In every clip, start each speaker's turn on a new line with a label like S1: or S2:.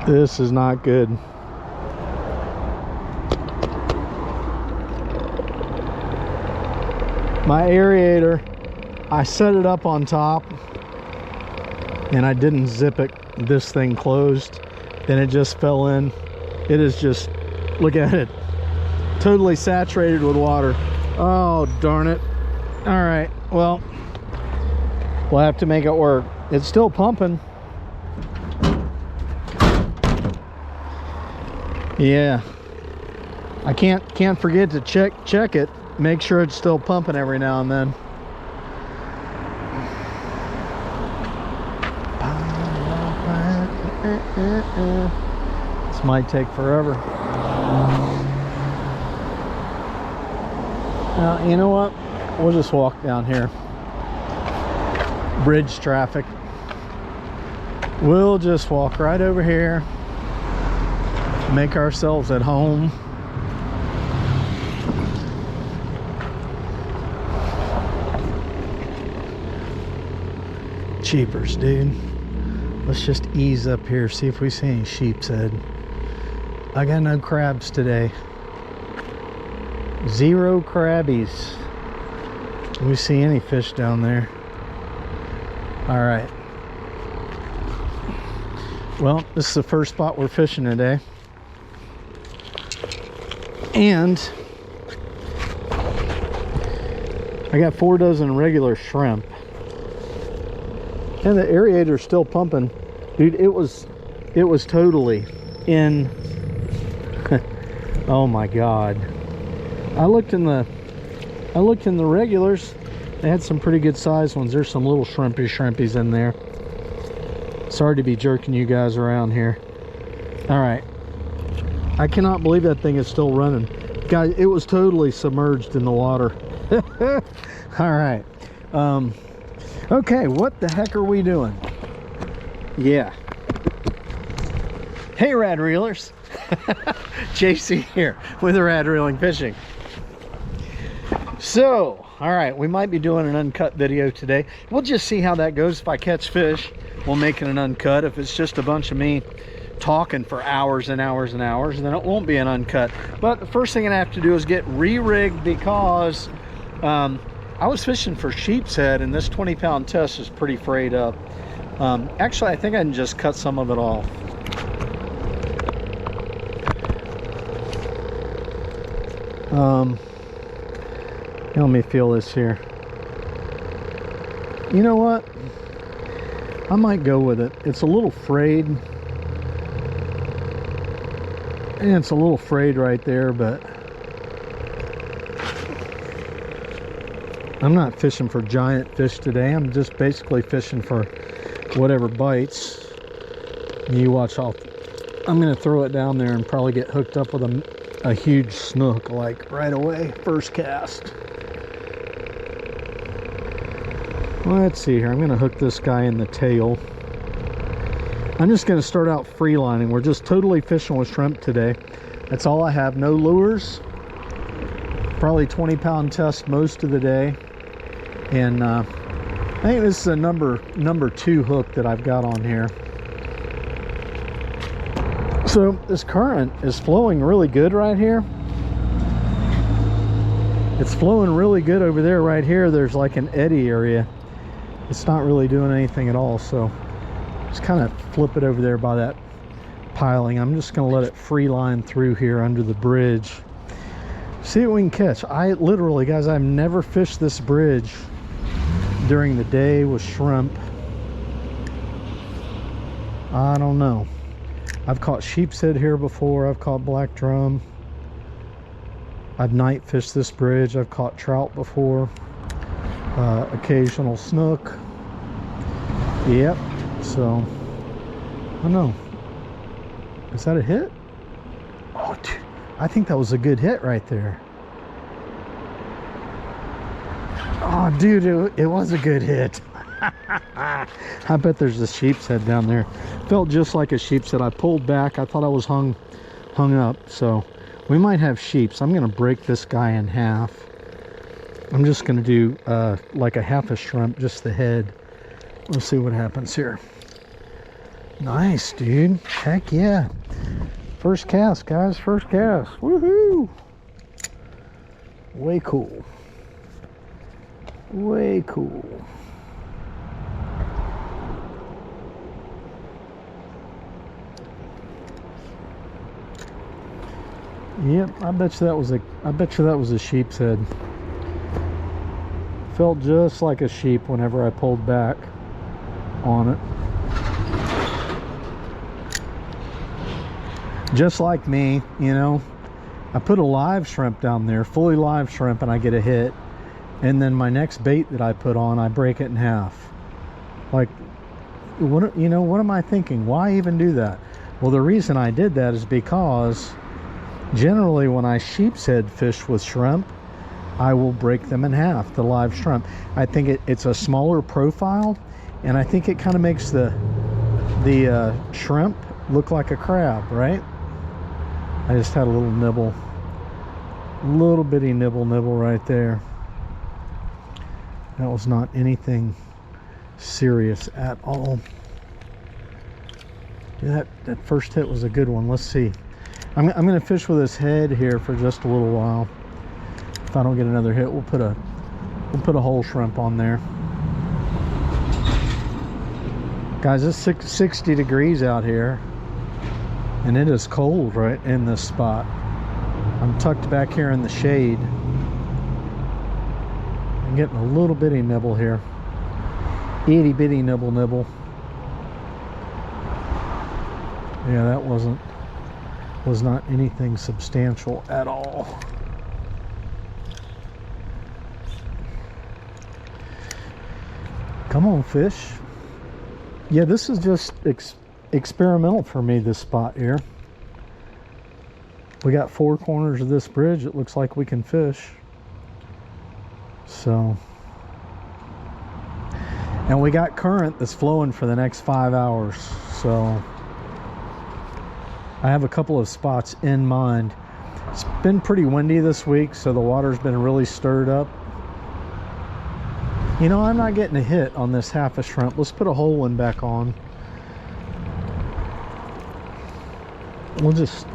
S1: This is not good. My aerator, I set it up on top and I didn't zip it, this thing closed, and it just fell in. It is just, look at it, totally saturated with water. Oh, darn it. All right, well, we'll have to make it work. It's still pumping. Yeah, I can't forget to check it, make sure it's still pumping every now and then. This might take forever. Now, you know what? We'll just walk down here. Bridge traffic. We'll just walk right over here. Make ourselves at home. Cheapers, dude. Let's just ease up here, see if we see any sheep's head. I got no crabs today. 0 crabbies. Do we see any fish down there? All right. Well, this is the first spot we're fishing today. And I got 4 dozen regular shrimp. And the aerator's still pumping. Dude, it was totally in. Oh my God. I looked in the regulars. They had some pretty good sized ones. There's some little shrimpies in there. Sorry to be jerking you guys around here. All right. I cannot believe that thing is still running. Guys, it was totally submerged in the water. All right. Okay, what the heck are we doing? Yeah. Hey, rad reelers. JC here with Rad Reeling Fishing. So, all right, we might be doing an uncut video today. We'll just see how that goes. If I catch fish, we'll make it an uncut. If it's just a bunch of me talking for hours and hours and hours, then it won't be an uncut. But the first thing I have to do is get re-rigged, because I was fishing for sheep's head, and this 20-pound test is pretty frayed up. Actually, I think I can just cut some of it off. Let me feel this here. You know what? I might go with it. It's a little frayed. And it's a little frayed right there, but I'm not fishing for giant fish today. I'm just basically fishing for whatever bites. You watch, I'm gonna throw it down there and probably get hooked up with a huge snook, like right away, first cast. Let's see here. I'm gonna hook this guy in the tail. I'm just gonna start out free lining. We're just totally fishing with shrimp today. That's all I have. No lures. Probably 20-pound test most of the day. And I think this is a number 2 hook that I've got on here. So this current is flowing really good right here. It's flowing really good over there. Right here, there's like an eddy area. It's not really doing anything at all, so just kind of flip it over there by that piling. I'm just going to let it free line through here under the bridge. See what we can catch. I literally, guys, I've never fished this bridge during the day with shrimp. I don't know. I've caught sheep's head here before. I've caught black drum. I've night fished this bridge. I've caught trout before. Occasional snook. Yep. So, I don't know. Is that a hit? Oh, dude, I think that was a good hit right there. Oh, dude, it was a good hit. I bet there's a sheep's head down there. Felt just like a sheep's head. I pulled back. I thought I was hung up. So we might have sheep's. I'm going to break this guy in half. I'm just going to do like a half a shrimp, just the head. Let's see what happens here. Nice, dude. Heck yeah. First cast, guys. First cast. Woohoo! Way cool. Way cool. Yep, I bet you that was a sheep's head. Felt just like a sheep whenever I pulled back on it. Just like me, you know, I put a live shrimp down there, fully live shrimp, and I get a hit, and then my next bait that I put on, I break it in half. Like, what, you know, what am I thinking? Why even do that? Well, the reason I did that is because generally when I sheep's head fish with shrimp, I will break them in half, the live shrimp. I think it's a smaller profile, and I think it kind of makes the shrimp look like a crab, right? I just had a little nibble, little bitty nibble right there. That was not anything serious at all. Yeah, that first hit was a good one. Let's see. I'm gonna fish with his head here for just a little while. If I don't get another hit, we'll put a whole shrimp on there. Guys, it's 60 degrees out here, and it is cold right in this spot. I'm tucked back here in the shade. I'm getting a little bitty nibble here. Itty bitty nibble. Yeah, that was not anything substantial at all. Come on, fish. Yeah, this is just experimental for me, this spot here. We got 4 corners of this bridge. It looks like we can fish. So, and we got current that's flowing for the next 5 hours. So I have a couple of spots in mind. It's been pretty windy this week, so the water's been really stirred up. You know, I'm not getting a hit on this half a shrimp. Let's put a whole one back on. We'll just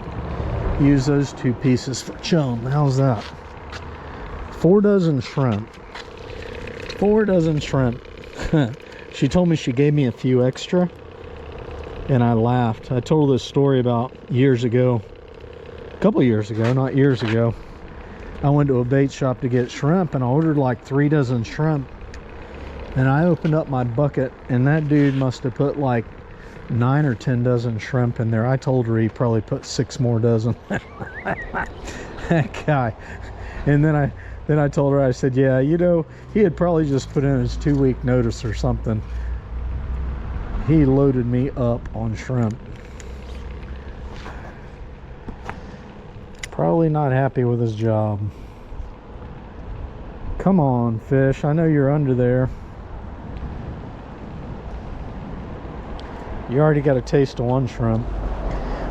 S1: use those 2 pieces for chum. How's that? 4 dozen shrimp. 4 dozen shrimp. She told me she gave me a few extra, and I laughed. I told her this story about years ago. A couple years ago, not years ago. I went to a bait shop to get shrimp, and I ordered like 3 dozen shrimp. And I opened up my bucket, and that dude must have put like 9 or 10 dozen shrimp in there. I told her he probably put 6 more dozen. That guy. And then I told her, I said, yeah, you know, he had probably just put in his 2-week notice or something. He loaded me up on shrimp. Probably not happy with his job. Come on, fish. I know you're under there. You already got a taste of 1 shrimp.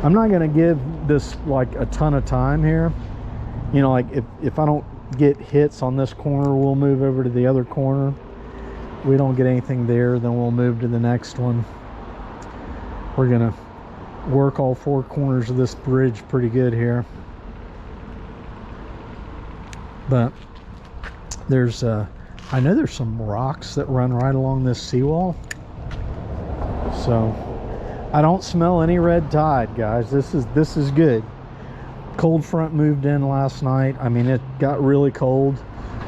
S1: I'm not gonna give this like a ton of time here. You know, like if I don't get hits on this corner, we'll move over to the other corner. We don't get anything there, then we'll move to the next one. We're gonna work all 4 corners of this bridge pretty good here. But there's I know there's some rocks that run right along this seawall. So I don't smell any red tide, guys. This is good. Cold front moved in last night. I mean, it got really cold,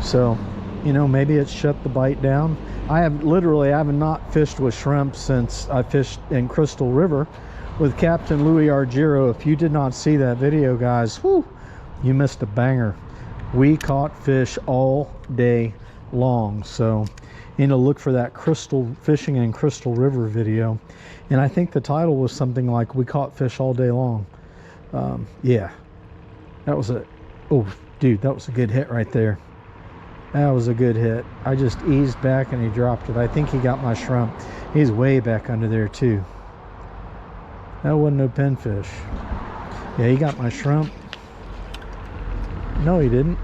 S1: so you know, maybe it shut the bite down. I have not fished with shrimp since I fished in Crystal River with Captain Louis Argiro. If you did not see that video, guys, whoo, you missed a banger. We caught fish all day long. So, you know, look for that Crystal Fishing in Crystal River video, and I think the title was something like "We Caught Fish All Day Long." Yeah, that was oh dude, that was a good hit right there. That was a good hit. I just eased back and he dropped it. I think he got my shrimp. He's way back under there too. That wasn't no pinfish. Yeah, he got my shrimp. No, he didn't.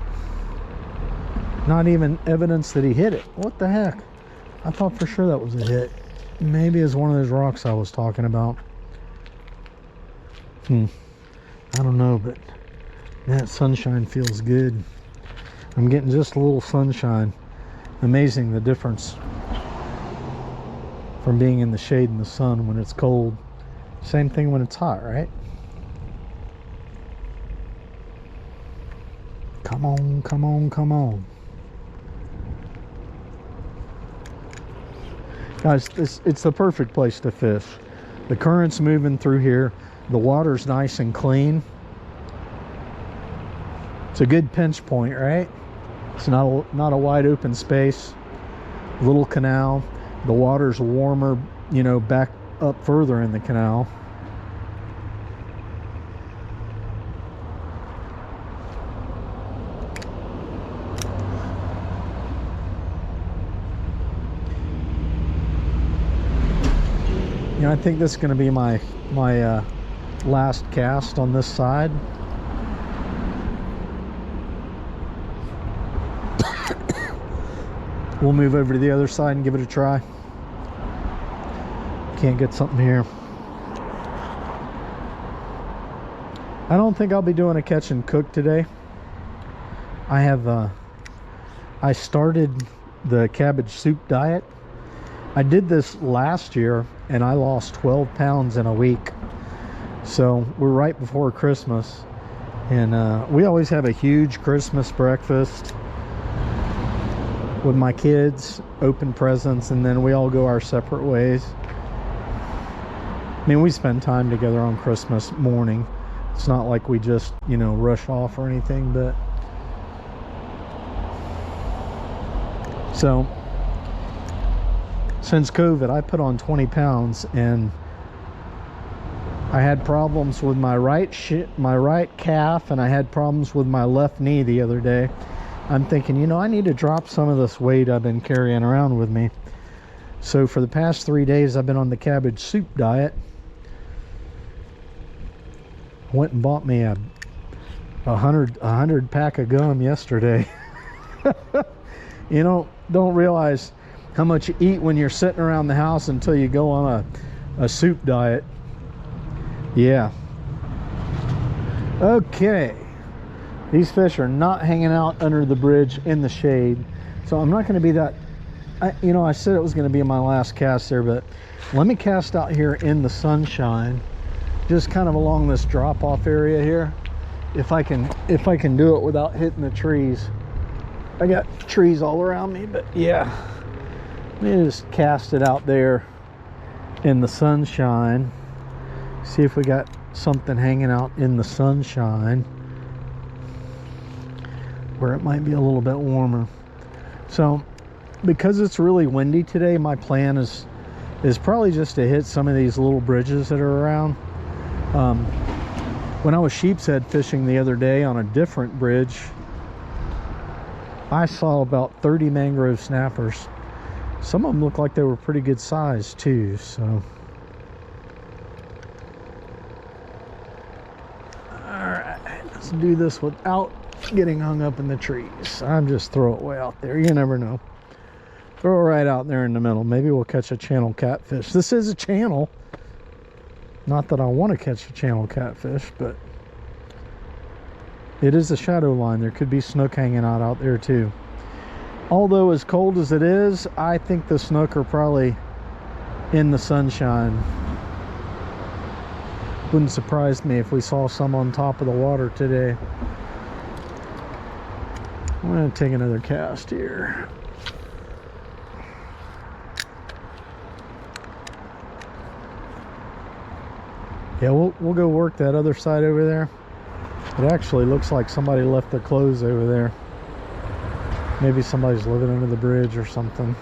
S1: Not even evidence that he hit it. What the heck? I thought for sure that was a hit. maybe is one of those rocks I was talking about. I don't know, but that sunshine feels good. I'm getting just a little sunshine. Amazing the difference from being in the shade and the sun when it's cold. Same thing when it's hot, right? Come on, come on, come on. Guys, it's the perfect place to fish. The current's moving through here. The water's nice and clean. It's a good pinch point, right? It's not a wide open space. Little canal. The water's warmer, you know, back up further in the canal. You know, I think this is going to be my last cast on this side. We'll move over to the other side and give it a try. Can't get something here. I don't think I'll be doing a catch and cook today. I started the cabbage soup diet. I did this last year and I lost 12 pounds in a week. So we're right before Christmas, and we always have a huge Christmas breakfast with my kids, open presents, and then we all go our separate ways. I mean, we spend time together on Christmas morning. It's not like we just, you know, rush off or anything, but so since COVID, I put on 20 pounds, and I had problems with my right calf, and I had problems with my left knee the other day. I'm thinking, you know, I need to drop some of this weight I've been carrying around with me. So for the past 3 days, I've been on the cabbage soup diet. Went and bought me a 100 pack of gum yesterday. You know, don't realize how much you eat when you're sitting around the house until you go on a soup diet. Yeah. Okay. These fish are not hanging out under the bridge in the shade. So I'm not going to be that... you know, I said it was going to be my last cast there, but let me cast out here in the sunshine. Just kind of along this drop-off area here. If I can do it without hitting the trees. I got trees all around me, but yeah. Let me just cast it out there in the sunshine. See if we got something hanging out in the sunshine where it might be a little bit warmer. So because it's really windy today, my plan is probably just to hit some of these little bridges that are around. When I was sheepshead fishing the other day on a different bridge, I saw about 30 mangrove snappers. Some of them looked like they were pretty good size too, so. Alright, let's do this without getting hung up in the trees. I'm just throw it way out there. You never know. Throw it right out there in the middle. Maybe we'll catch a channel catfish. This is a channel. Not that I want to catch a channel catfish, but it is a shadow line. There could be snook hanging out there too. Although as cold as it is, I think the snook are probably in the sunshine. Wouldn't surprise me if we saw some on top of the water today. I'm going to take another cast here. Yeah, we'll go work that other side over there. It actually looks like somebody left their clothes over there. Maybe somebody's living under the bridge or something.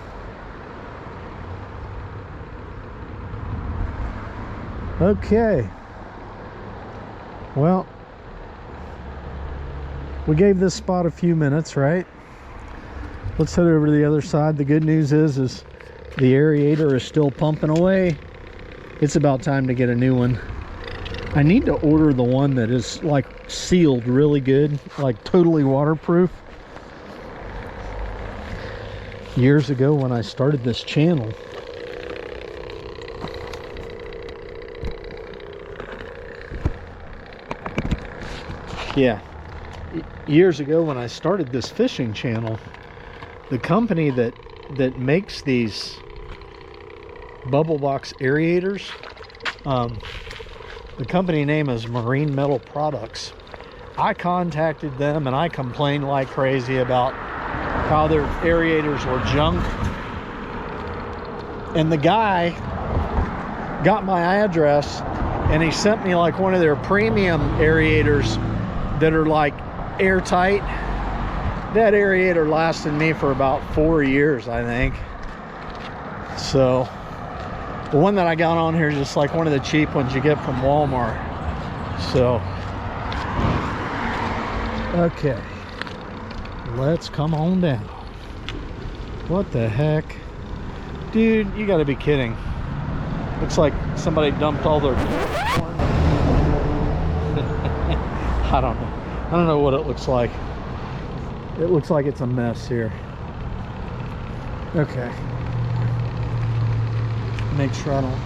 S1: Okay. Well, we gave this spot a few minutes, right? Let's head over to the other side. The good news is the aerator is still pumping away. It's about time to get a new one. I need to order the one that is like sealed really good, like totally waterproof. Years ago when I started this channel, Yeah. Years ago when I started this fishing channel, the company that makes these bubble box aerators, the company name is Marine Metal Products. I contacted them and I complained like crazy about how their aerators were junk. And the guy got my address and he sent me like one of their premium aerators that are like airtight. That aerator lasted me for about 4 years, I think. So the one that I got on here is just like one of the cheap ones you get from Walmart. So okay, let's come on down. What the heck, dude, you gotta be kidding. Looks like somebody dumped all their corn. I don't know what it looks like. It looks like it's a mess here. Okay, make sure I don't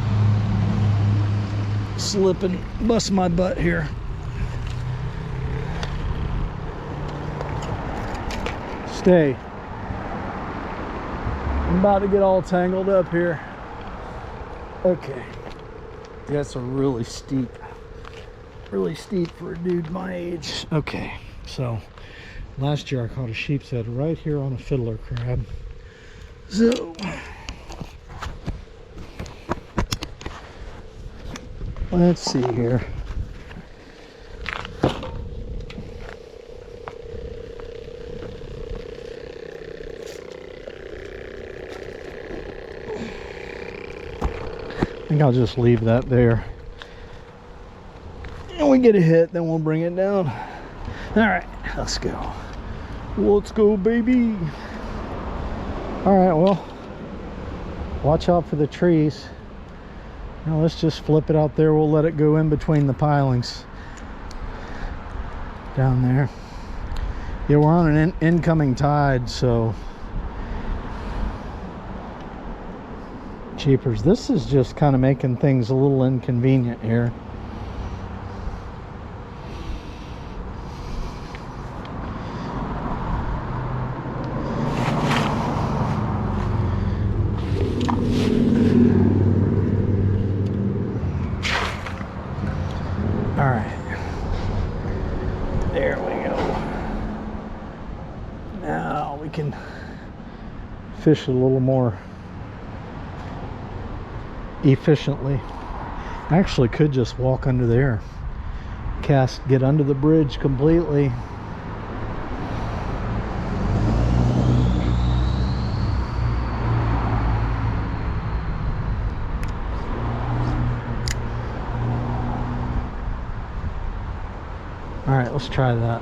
S1: slip and bust my butt here. Stay. I'm about to get all tangled up here. Okay, that's a really steep for a dude my age. Okay, so last year I caught a sheep's head right here on a fiddler crab. So let's see here. I think I'll just leave that there. And we get a hit, then we'll bring it down. All right, let's go. Let's go, baby. All right, well, watch out for the trees. Now let's just flip it out there. We'll let it go in between the pilings down there. Yeah, we're on an incoming tide, so jeepers, this is just kind of making things a little inconvenient here. All right, there we go. Now we can fish a little more efficiently. I actually could just walk under there, cast, get under the bridge completely. All right, let's try that.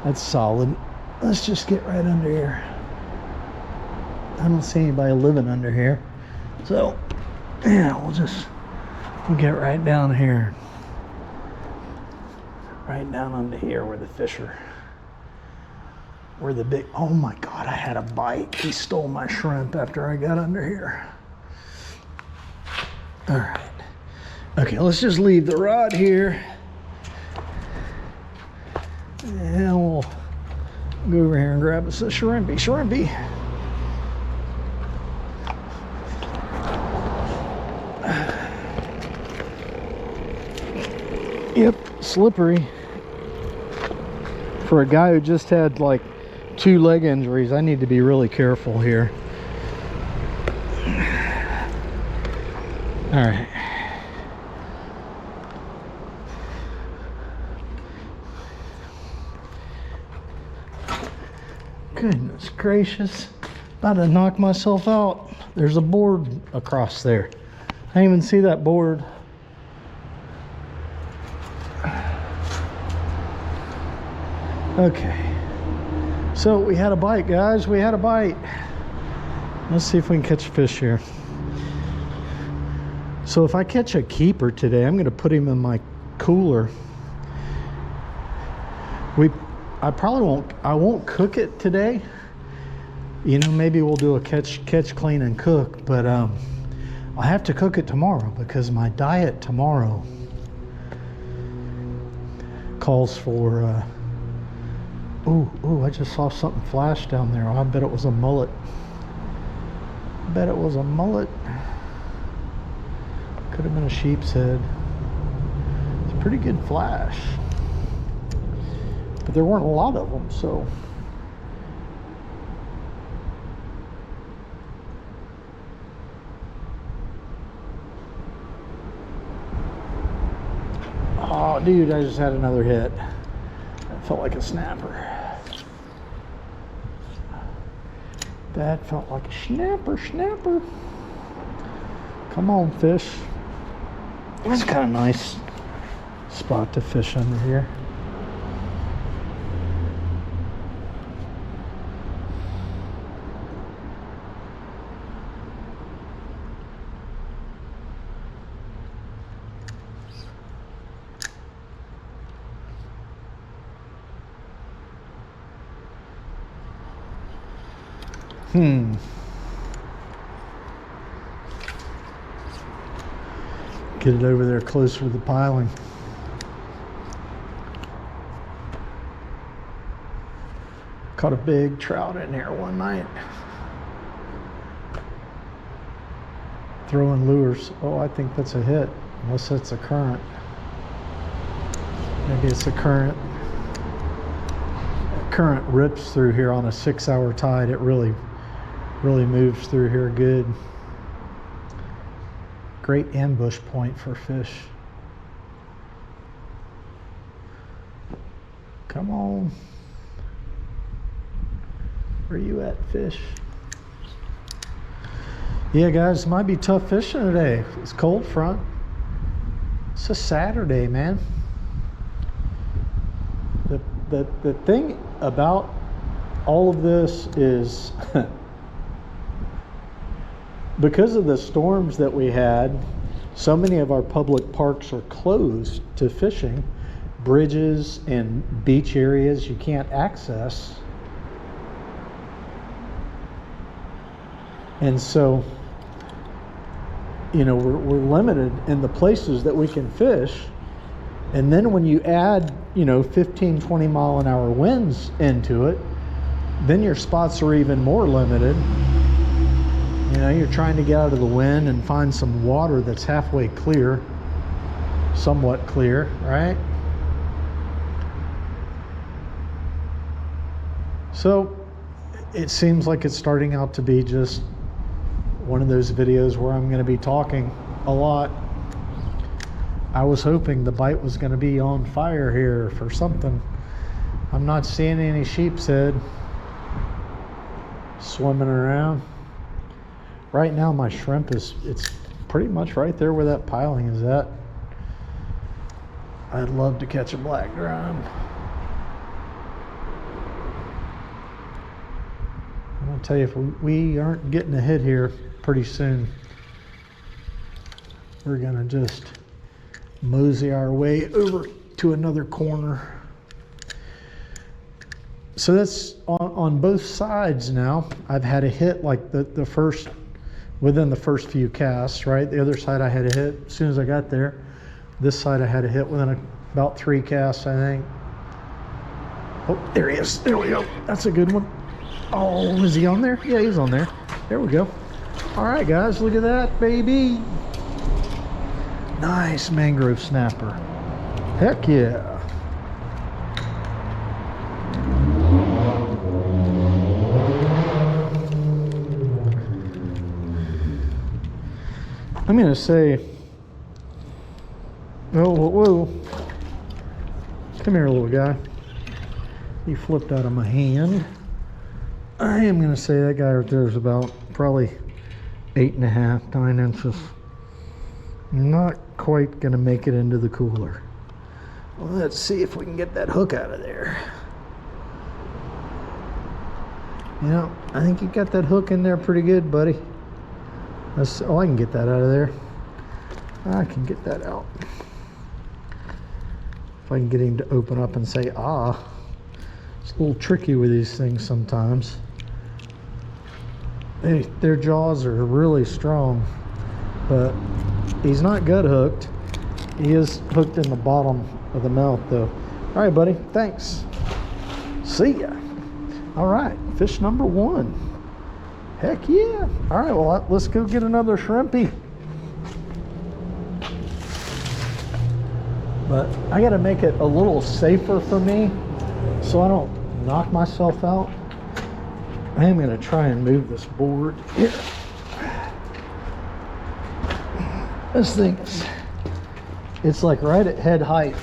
S1: That's solid. Let's just get right under here. I don't see anybody living under here, so yeah, we'll get right down here. Right down under here where the fish are. Where the big, oh my God, I had a bite. He stole my shrimp after I got under here. All right. Okay, let's just leave the rod here. And we'll go over here and grab us a shrimpy. Yep, slippery. For a guy who just had like 2 leg injuries, I need to be really careful here. All right. Goodness gracious, about to knock myself out. There's a board across there. I didn't even see that board. Okay, so we had a bite, guys. We had a bite. Let's see if we can catch a fish here. So if I catch a keeper today, I'm going to put him in my cooler. I won't cook it today. You know, maybe we'll do a catch, clean, and cook, but I'll have to cook it tomorrow because my diet tomorrow calls for, ooh, I just saw something flash down there. I bet it was a mullet. Bet it was a mullet. Could have been a sheep's head. It's a pretty good flash. But there weren't a lot of them, so. Oh, dude, I just had another hit. That felt like a snapper. That felt like a snapper. Come on, fish. That's kind of nice spot to fish under here. Get it over there closer to the piling. Caught a big trout in here one night. Throwing lures. Oh, I think that's a hit, unless that's a current. Maybe it's a current. Current rips through here on a 6-hour tide. It really moves through here good. Great ambush point for fish. Come on. Where you at, fish? Yeah, guys, might be tough fishing today. It's cold front. It's a Saturday, man. The thing about all of this is because of the storms that we had, so many of our public parks are closed to fishing. Bridges and beach areas you can't access. And so, you know, we're limited in the places that we can fish. And then when you add, you know, 15, 20 mile an hour winds into it, then your spots are even more limited. You know, you're trying to get out of the wind and find some water that's halfway clear, somewhat clear, right? So it seems like it's starting out to be just one of those videos where I'm going to be talking a lot. I was hoping the bite was going to be on fire here for something. I'm not seeing any sheep's head swimming around. Right now my shrimp it's pretty much right there where that piling is at. I'd love to catch a black drum. I'm gonna tell you, if we aren't getting a hit here pretty soon, we're gonna just mosey our way over to another corner. So that's on both sides now. I've had a hit like the first, within the first few casts, right? The other side I had a hit as soon as I got there. This side I had a hit within about 3 casts, I think. Oh, there he is. There we go. That's a good one. Oh, is he on there? Yeah, he's on there. There we go. All right, guys, look at that, baby. Nice mangrove snapper. Heck yeah. I'm gonna say, whoa. Come here, little guy. He flipped out of my hand. I am gonna say that guy right there is about probably 8.5, 9 inches. Not quite gonna make it into the cooler. Well, let's see if we can get that hook out of there. You know, I think you got that hook in there pretty good, buddy. Oh, I can get that out of there. I can get that out. If I can get him to open up and say, ah. It's a little tricky with these things sometimes. Their jaws are really strong, but he's not gut hooked. He is hooked in the bottom of the mouth though. All right, buddy. Thanks. See ya. All right, fish number 1. Heck yeah. All right, well, let's go get another shrimpy. But I got to make it a little safer for me so I don't knock myself out. I am going to try and move this board here. This thing is, it's like right at head height.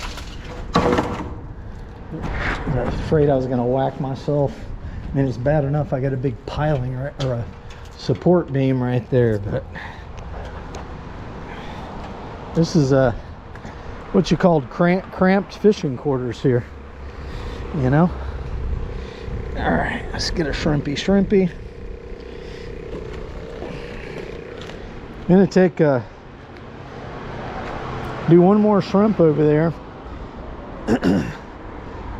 S1: I was afraid I was going to whack myself. I mean, it's bad enough I got a big piling or a support beam right there, but this is what you called cramped fishing quarters here, you know. All right, let's get a shrimpy. I'm gonna take do one more shrimp over there,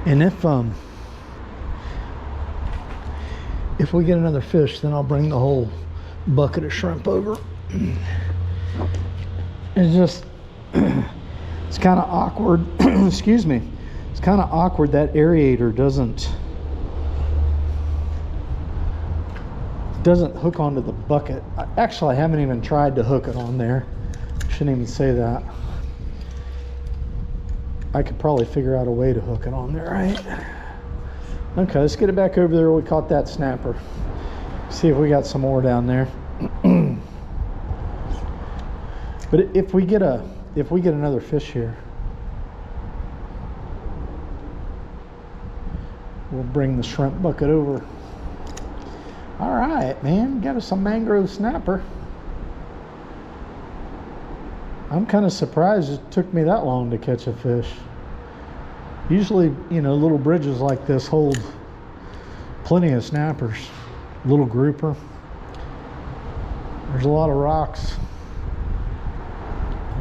S1: and if we get another fish, then I'll bring the whole bucket of shrimp over. It's just it's kind of awkward. Excuse me. It's kind of awkward that aerator doesn't hook onto the bucket. Actually, I haven't even tried to hook it on there. Shouldn't even say that. I could probably figure out a way to hook it on there, right? Okay, let's get it back over there. We caught that snapper. See if we got some more down there. But if we get another fish here, we'll bring the shrimp bucket over. All right, man, got us some mangrove snapper. I'm kind of surprised it took me that long to catch a fish. Usually, you know, little bridges like this hold plenty of snappers. Little grouper. There's a lot of rocks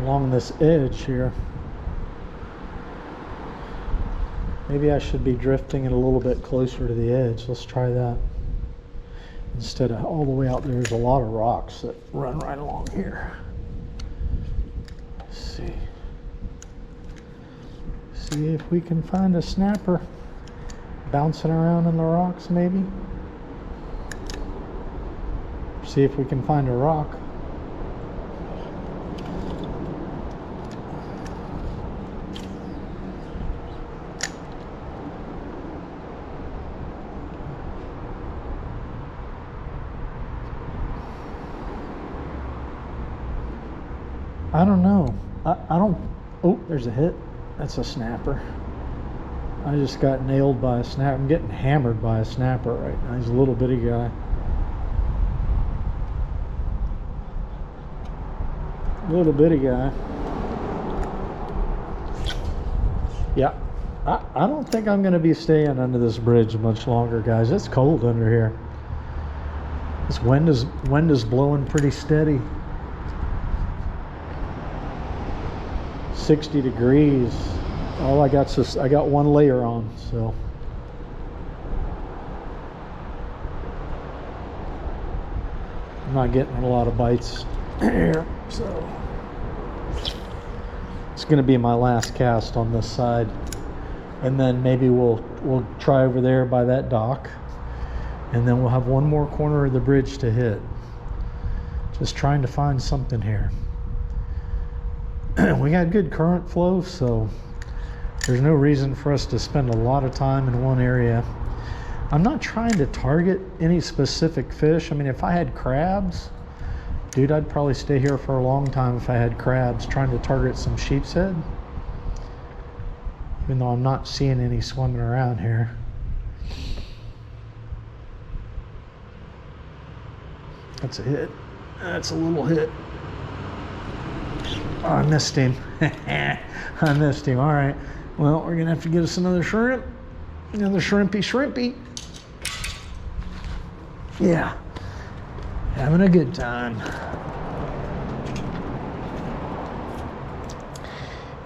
S1: along this edge here. Maybe I should be drifting it a little bit closer to the edge. Let's try that. Instead of all the way out there's a lot of rocks that run right along here. Let's see. See if we can find a snapper bouncing around in the rocks, maybe. See if we can find a rock. I don't know. I don't. Oh, there's a hit. That's a snapper. I just got nailed by a snapper. I'm getting hammered by a snapper right now. He's a little bitty guy. Little bitty guy. Yeah. I don't think I'm going to be staying under this bridge much longer, guys. It's cold under here. This wind is blowing pretty steady. 60 degrees. All I got is I got one layer on, so I'm not getting a lot of bites here. So it's going to be my last cast on this side, and then maybe we'll try over there by that dock, and then we'll have one more corner of the bridge to hit. Just trying to find something here. We got good current flow, so there's no reason for us to spend a lot of time in one area. I'm not trying to target any specific fish. I mean, if I had crabs, dude, I'd probably stay here for a long time if I had crabs, trying to target some sheep's head. Even though I'm not seeing any swimming around here. That's a hit. That's a little hit. Oh, I missed him. I missed him. All right. Well, we're going to have to get us another shrimp. Another shrimpy. Yeah. Having a good time.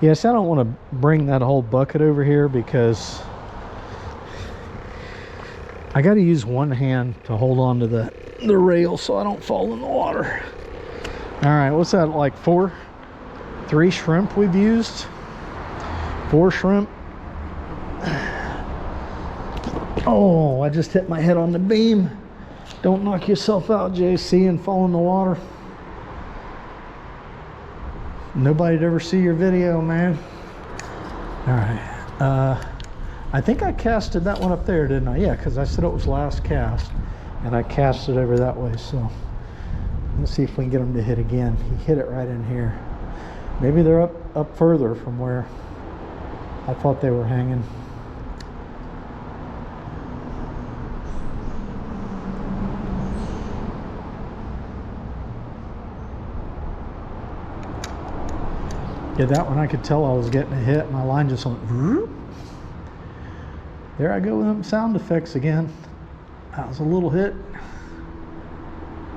S1: Yes, I don't want to bring that whole bucket over here because I got to use one hand to hold on to the rail so I don't fall in the water. All right, what's that, like 3 shrimp we've used? 4 shrimp. Oh, I just hit my head on the beam. Don't knock yourself out, JC, and fall in the water. Nobody'd ever see your video, man. All right. I think I casted that one up there, didn't I? Yeah, because I said it was last cast, and I cast it over that way. So let's see if we can get him to hit again. He hit it right in here. Maybe they're up further from where I thought they were hanging. Yeah, that one I could tell I was getting a hit. My line just went whoop. There I go with them sound effects again. That was a little hit.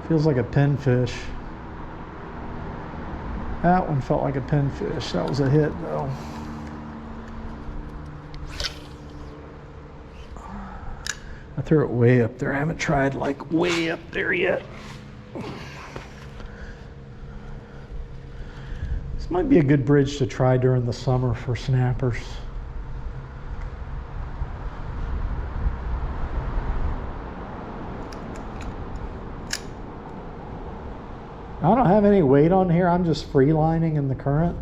S1: Feels like a pinfish. That one felt like a pinfish. That was a hit though. I threw it way up there. I haven't tried like way up there yet. This might be a good bridge to try during the summer for snappers. I don't have any weight on here. I'm just freelining in the current.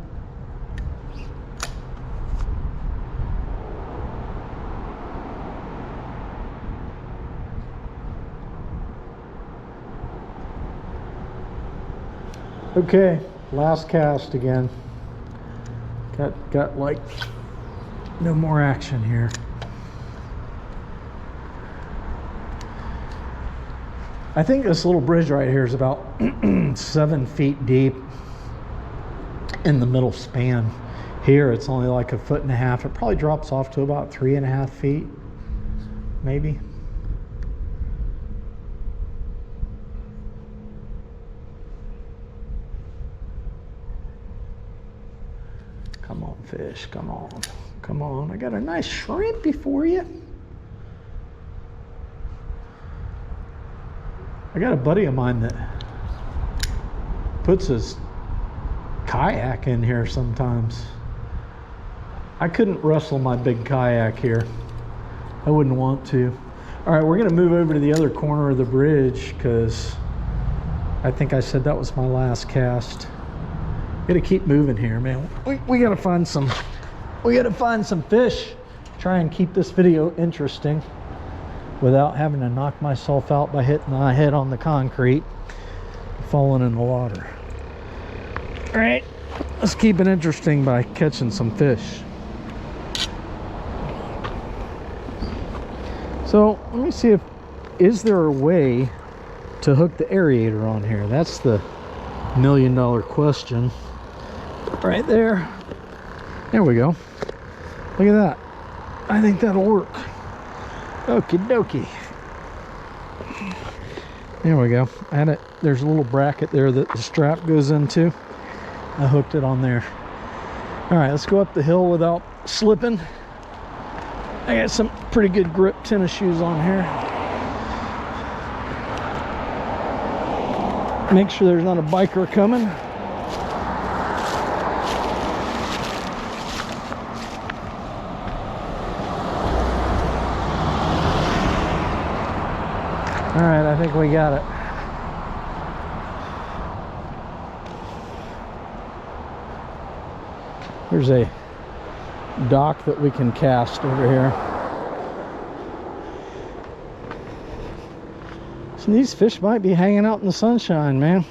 S1: Okay, last cast again. Got like no more action here. I think this little bridge right here is about 7 feet deep in the middle span. Here it's only like 1.5 feet. It probably drops off to about 3.5 feet, maybe. Come on, fish, come on. Come on, I got a nice shrimpy for you. I got a buddy of mine that puts his kayak in here sometimes. I couldn't wrestle my big kayak here. I wouldn't want to. All right, we're gonna move over to the other corner of the bridge because I think I said that was my last cast. Gotta keep moving here, man. We gotta find some fish. Try and keep this video interesting without having to knock myself out by hitting my head on the concrete, falling in the water. All right, let's keep it interesting by catching some fish. So let me see is there a way to hook the aerator on here? That's the $1,000,000 question. Right there. There we go. Look at that. I think that'll work. Okie dokie. There we go. There's a little bracket there that the strap goes into. I hooked it on there. All right, let's go up the hill without slipping. I got some pretty good grip tennis shoes on here. Make sure there's not a biker coming. All right, I think we got it. There's a dock that we can cast over here. So these fish might be hanging out in the sunshine, man.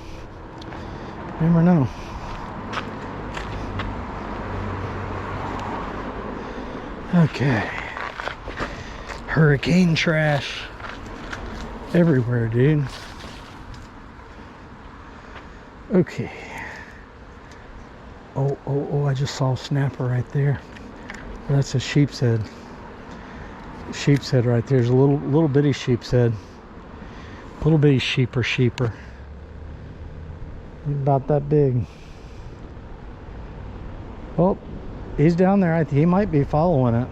S1: Never know. Okay. Hurricane trash everywhere, dude. Okay. Oh, I just saw a snapper right there. That's a sheep's head. Sheep's head right there. There's a little bitty sheep's head. Little bitty sheeper. About that big. Oh, he's down there. He might be following it.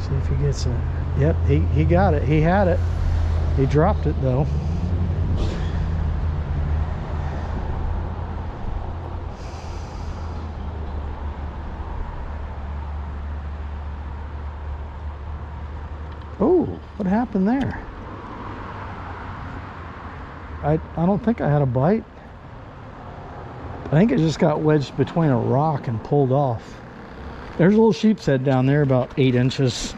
S1: See if he gets it. Yep, he got it. He had it. He dropped it though. Oh, what happened there? I don't think I had a bite. I think it just got wedged between a rock and pulled off. There's a little sheep's head down there, about 8 inches.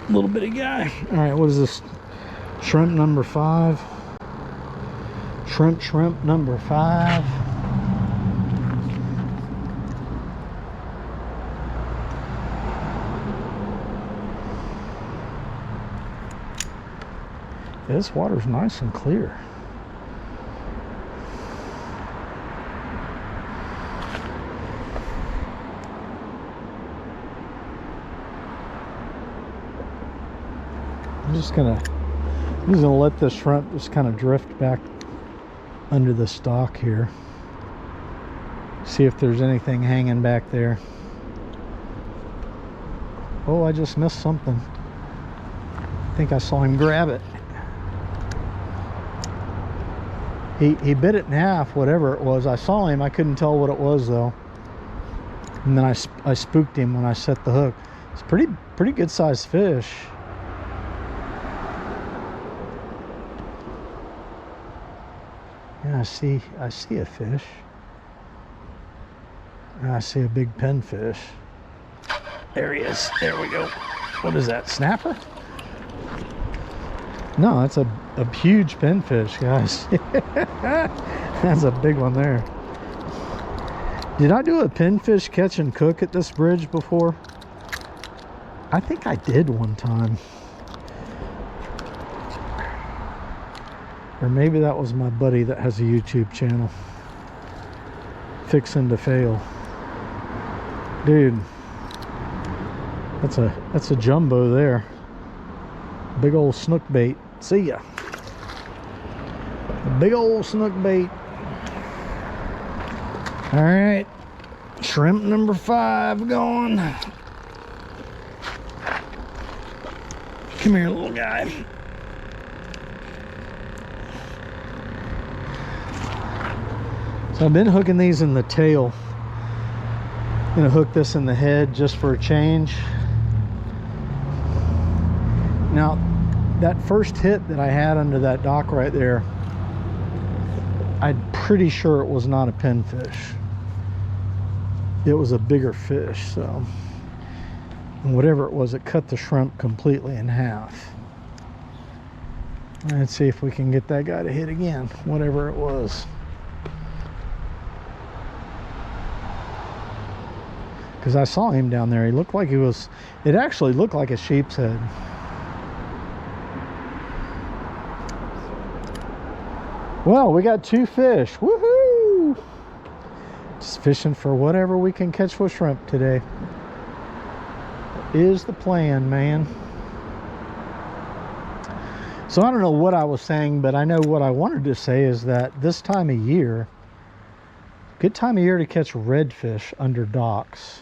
S1: Little bitty guy. All right, what is this? Shrimp number 5. Shrimp number 5. This water's nice and clear. I'm just gonna let this shrimp just kind of drift back under the stock here. See if there's anything hanging back there. Oh, I just missed something. I think I saw him grab it. He bit it in half, whatever it was. I saw him. I couldn't tell what it was though. And then I spooked him when I set the hook. It's pretty good sized fish. Yeah, I see a fish. I see a big pinfish. There he is. There we go. What is that? Snapper? No, that's a huge pinfish, guys. That's a big one there. Did I do a pinfish catch and cook at this bridge before? I think I did one time. Or maybe that was my buddy that has a YouTube channel. Fixing to fail. Dude, that's a jumbo there. Big old snook bait. See ya. A big old snook bait. All right, shrimp number 5 gone. Come here, little guy. So I've been hooking these in the tail. I'm gonna hook this in the head just for a change. Now, that first hit that I had under that dock right there, I'm pretty sure it was not a pinfish. It was a bigger fish, so. And whatever it was, it cut the shrimp completely in half. Let's see if we can get that guy to hit again, whatever it was. Because I saw him down there. He looked like he was, it actually looked like a sheep's head. Well, we got 2 fish. Woohoo! Just fishing for whatever we can catch with shrimp today. Is the plan, man. So I don't know what I was saying, but I know what I wanted to say is that this time of year, good time of year to catch redfish under docks.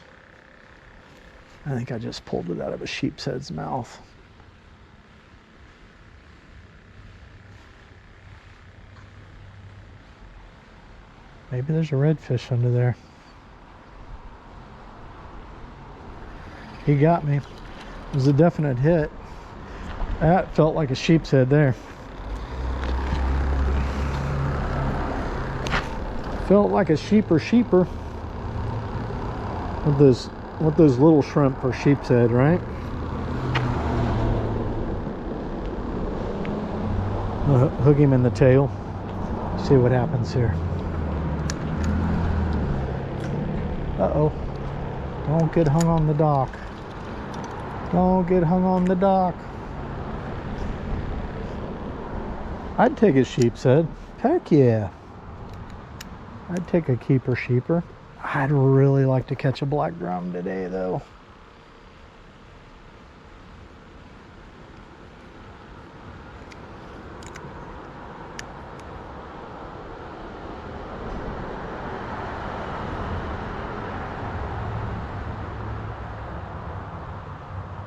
S1: I think I just pulled it out of a sheep's head's mouth. Maybe there's a redfish under there. He got me. It was a definite hit. That felt like a sheep's head there. Felt like a sheeper. What those little shrimp for sheep's head, right? Hook him in the tail. See what happens here. Uh-oh. Don't get hung on the dock. Don't get hung on the dock. I'd take a sheep's head. Heck yeah. I'd take a keeper sheeper. I'd really like to catch a black drum today though.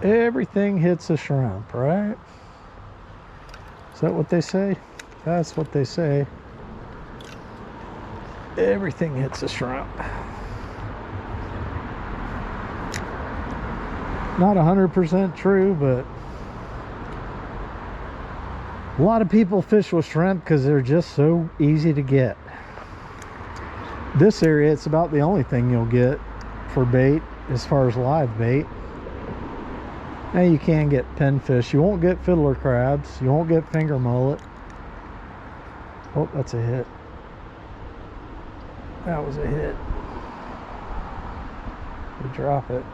S1: Everything hits a shrimp, right? Is that what they say? That's what they say. Everything hits a shrimp. Not 100% true, but A lot of people fish with shrimp because they're just so easy to get. This area, it's about the only thing you'll get for bait as far as live bait. Now you can get pinfish. You won't get fiddler crabs. You won't get finger mullet. Oh, that's a hit. That was a hit. We drop it.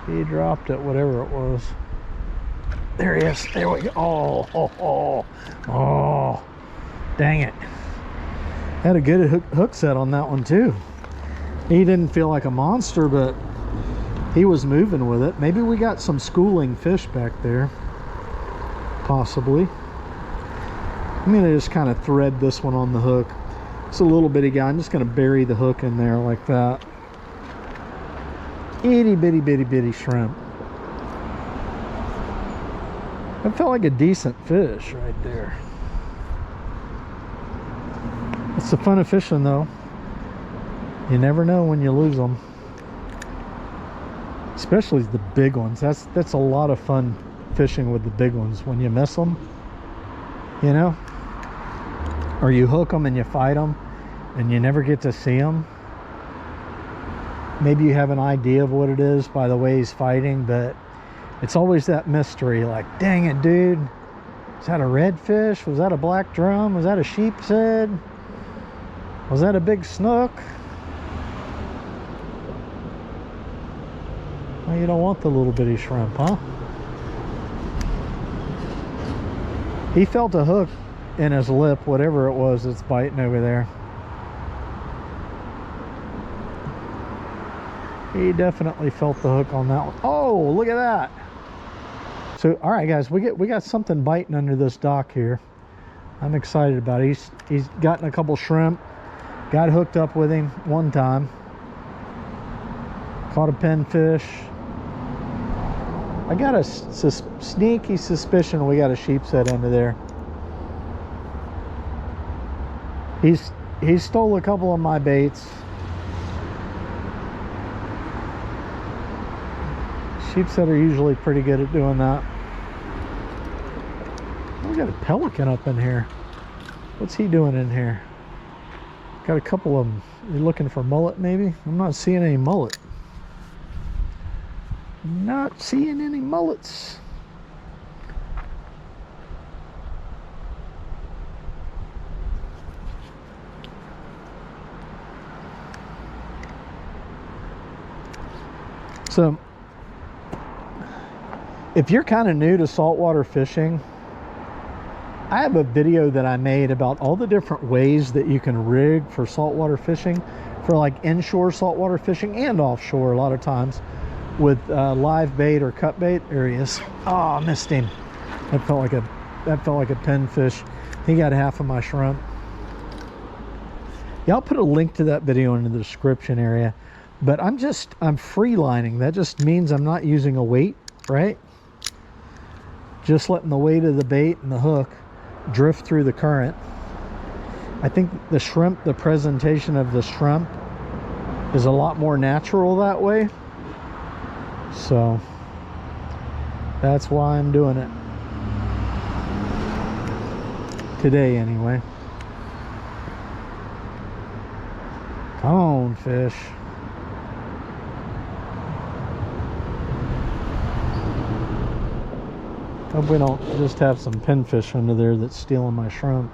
S1: He dropped it, whatever it was. There he is. There we go. Oh, dang it. Had a good hook set on that one too. He didn't feel like a monster, but he was moving with it. Maybe we got some schooling fish back there. Possibly. I'm gonna just kind of thread this one on the hook. It's a little bitty guy. I'm just gonna bury the hook in there like that. Itty bitty bitty bitty shrimp. That felt like a decent fish right there. It's the fun of fishing though. You never know when you lose them. Especially the big ones. That's a lot of fun fishing with the big ones when you miss them, you know, or you hook them and you fight them and you never get to see them. Maybe you have an idea of what it is by the way he's fighting, but it's always that mystery, like, dang it, dude, is that a redfish? Was that a black drum? Was that a sheep's head? Was that a big snook? Well, you don't want the little bitty shrimp, huh? He felt a hook in his lip, whatever it was that's biting over there. He definitely felt the hook on that one. Oh, look at that. So, all right, guys, we got something biting under this dock here. I'm excited about it. He's gotten a couple shrimp. Got hooked up with him one time. Caught a pinfish. I got a sneaky suspicion we got a sheep's head under there. He stole a couple of my baits. Sheep's head are usually pretty good at doing that. We got a pelican up in here. What's he doing in here? Got a couple of them. You looking for mullet maybe? I'm not seeing any mullet. Not seeing any mullets. So, if you're kind of new to saltwater fishing, I have a video that I made about all the different ways that you can rig for saltwater fishing, for like inshore saltwater fishing and offshore a lot of times with live bait or cut bait areas. Oh, I missed him. That felt like a pinfish. He got half of my shrimp. Yeah, I'll put a link to that video in the description area. But I'm free lining. That just means I'm not using a weight, right? Just letting the weight of the bait and the hook drift through the current. I think the shrimp, the presentation of the shrimp is a lot more natural that way. So that's why I'm doing it today anyway. Come on, fish. Hope we don't just have some pinfish under there that's stealing my shrimp.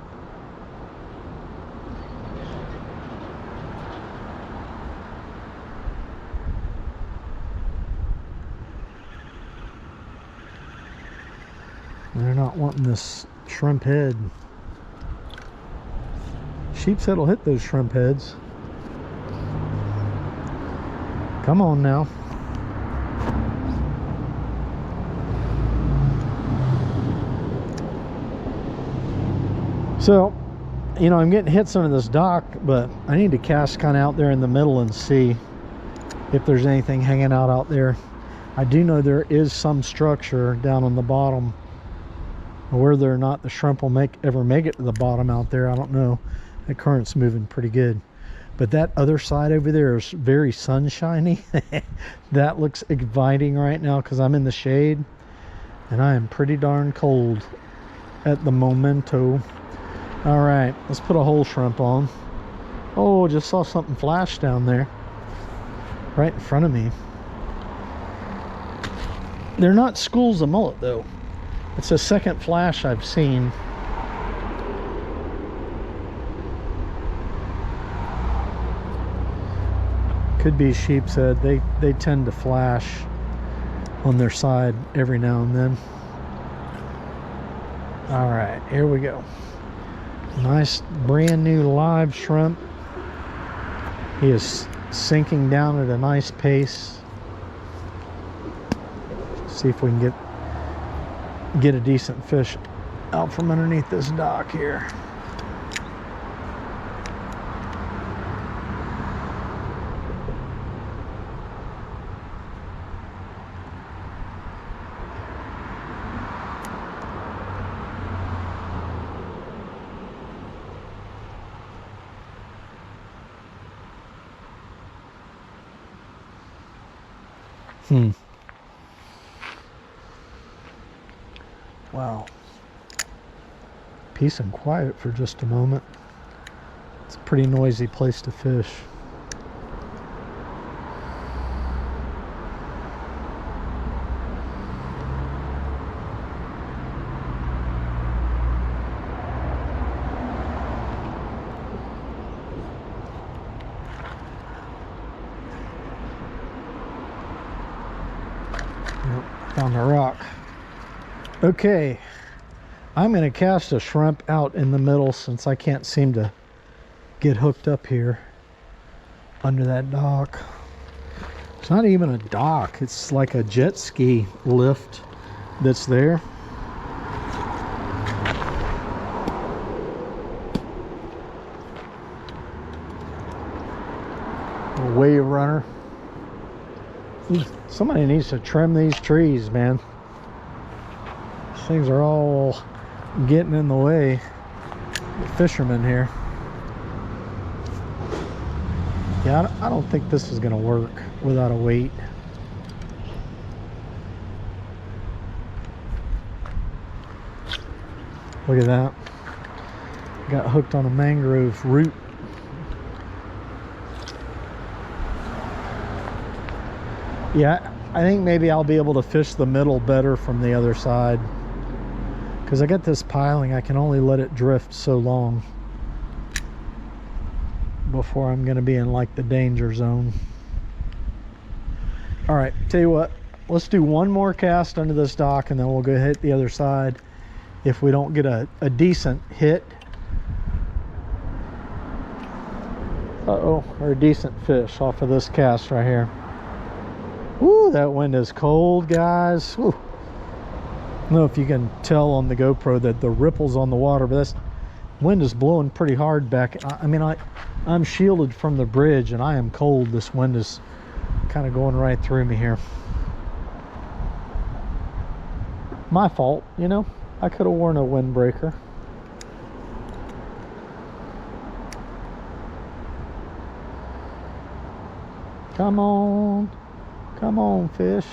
S1: They're not wanting this shrimp head. Sheep's head will hit those shrimp heads. Come on now. So, you know, I'm getting hits under this dock, but I need to cast kind of out there in the middle and see if there's anything hanging out there. I do know there is some structure down on the bottom. Whether or not the shrimp will ever make it to the bottom out there, I don't know. The current's moving pretty good. But that other side over there is very sunshiny. That looks inviting right now because I'm in the shade. And I am pretty darn cold at the momento. All right, let's put a whole shrimp on. Oh, just saw something flash down there right in front of me. They're not schools of mullet though. It's the second flash I've seen. Could be sheep's head. They tend to flash on their side every now and then. All right, here we go. Nice brand new live shrimp. He is sinking down at a nice pace. See if we can get a decent fish out from underneath this dock here. Wow. Peace and quiet for just a moment. It's a pretty noisy place to fish. Found a rock. Okay, I'm going to cast a shrimp out in the middle since I can't seem to get hooked up here under that dock. It's not even a dock, it's like a jet ski lift that's there. A wave runner. Somebody needs to trim these trees, man. These things are all getting in the way. The fishermen here. Yeah, I don't think this is going to work without a weight. Look at that. Got hooked on a mangrove root. Yeah, I think maybe I'll be able to fish the middle better from the other side. Because I got this piling, I can only let it drift so long before I'm going to be in like the danger zone. All right, tell you what, let's do one more cast under this dock and then we'll go hit the other side. If we don't get a decent hit, or a decent fish off of this cast right here. Woo, that wind is cold, guys. Woo. I don't know if you can tell on the GoPro that the ripples on the water, but this wind is blowing pretty hard back. I mean, I'm shielded from the bridge and I am cold. This wind is kind of going right through me here. My fault, you know. I could have worn a windbreaker. Come on. Come on, fish.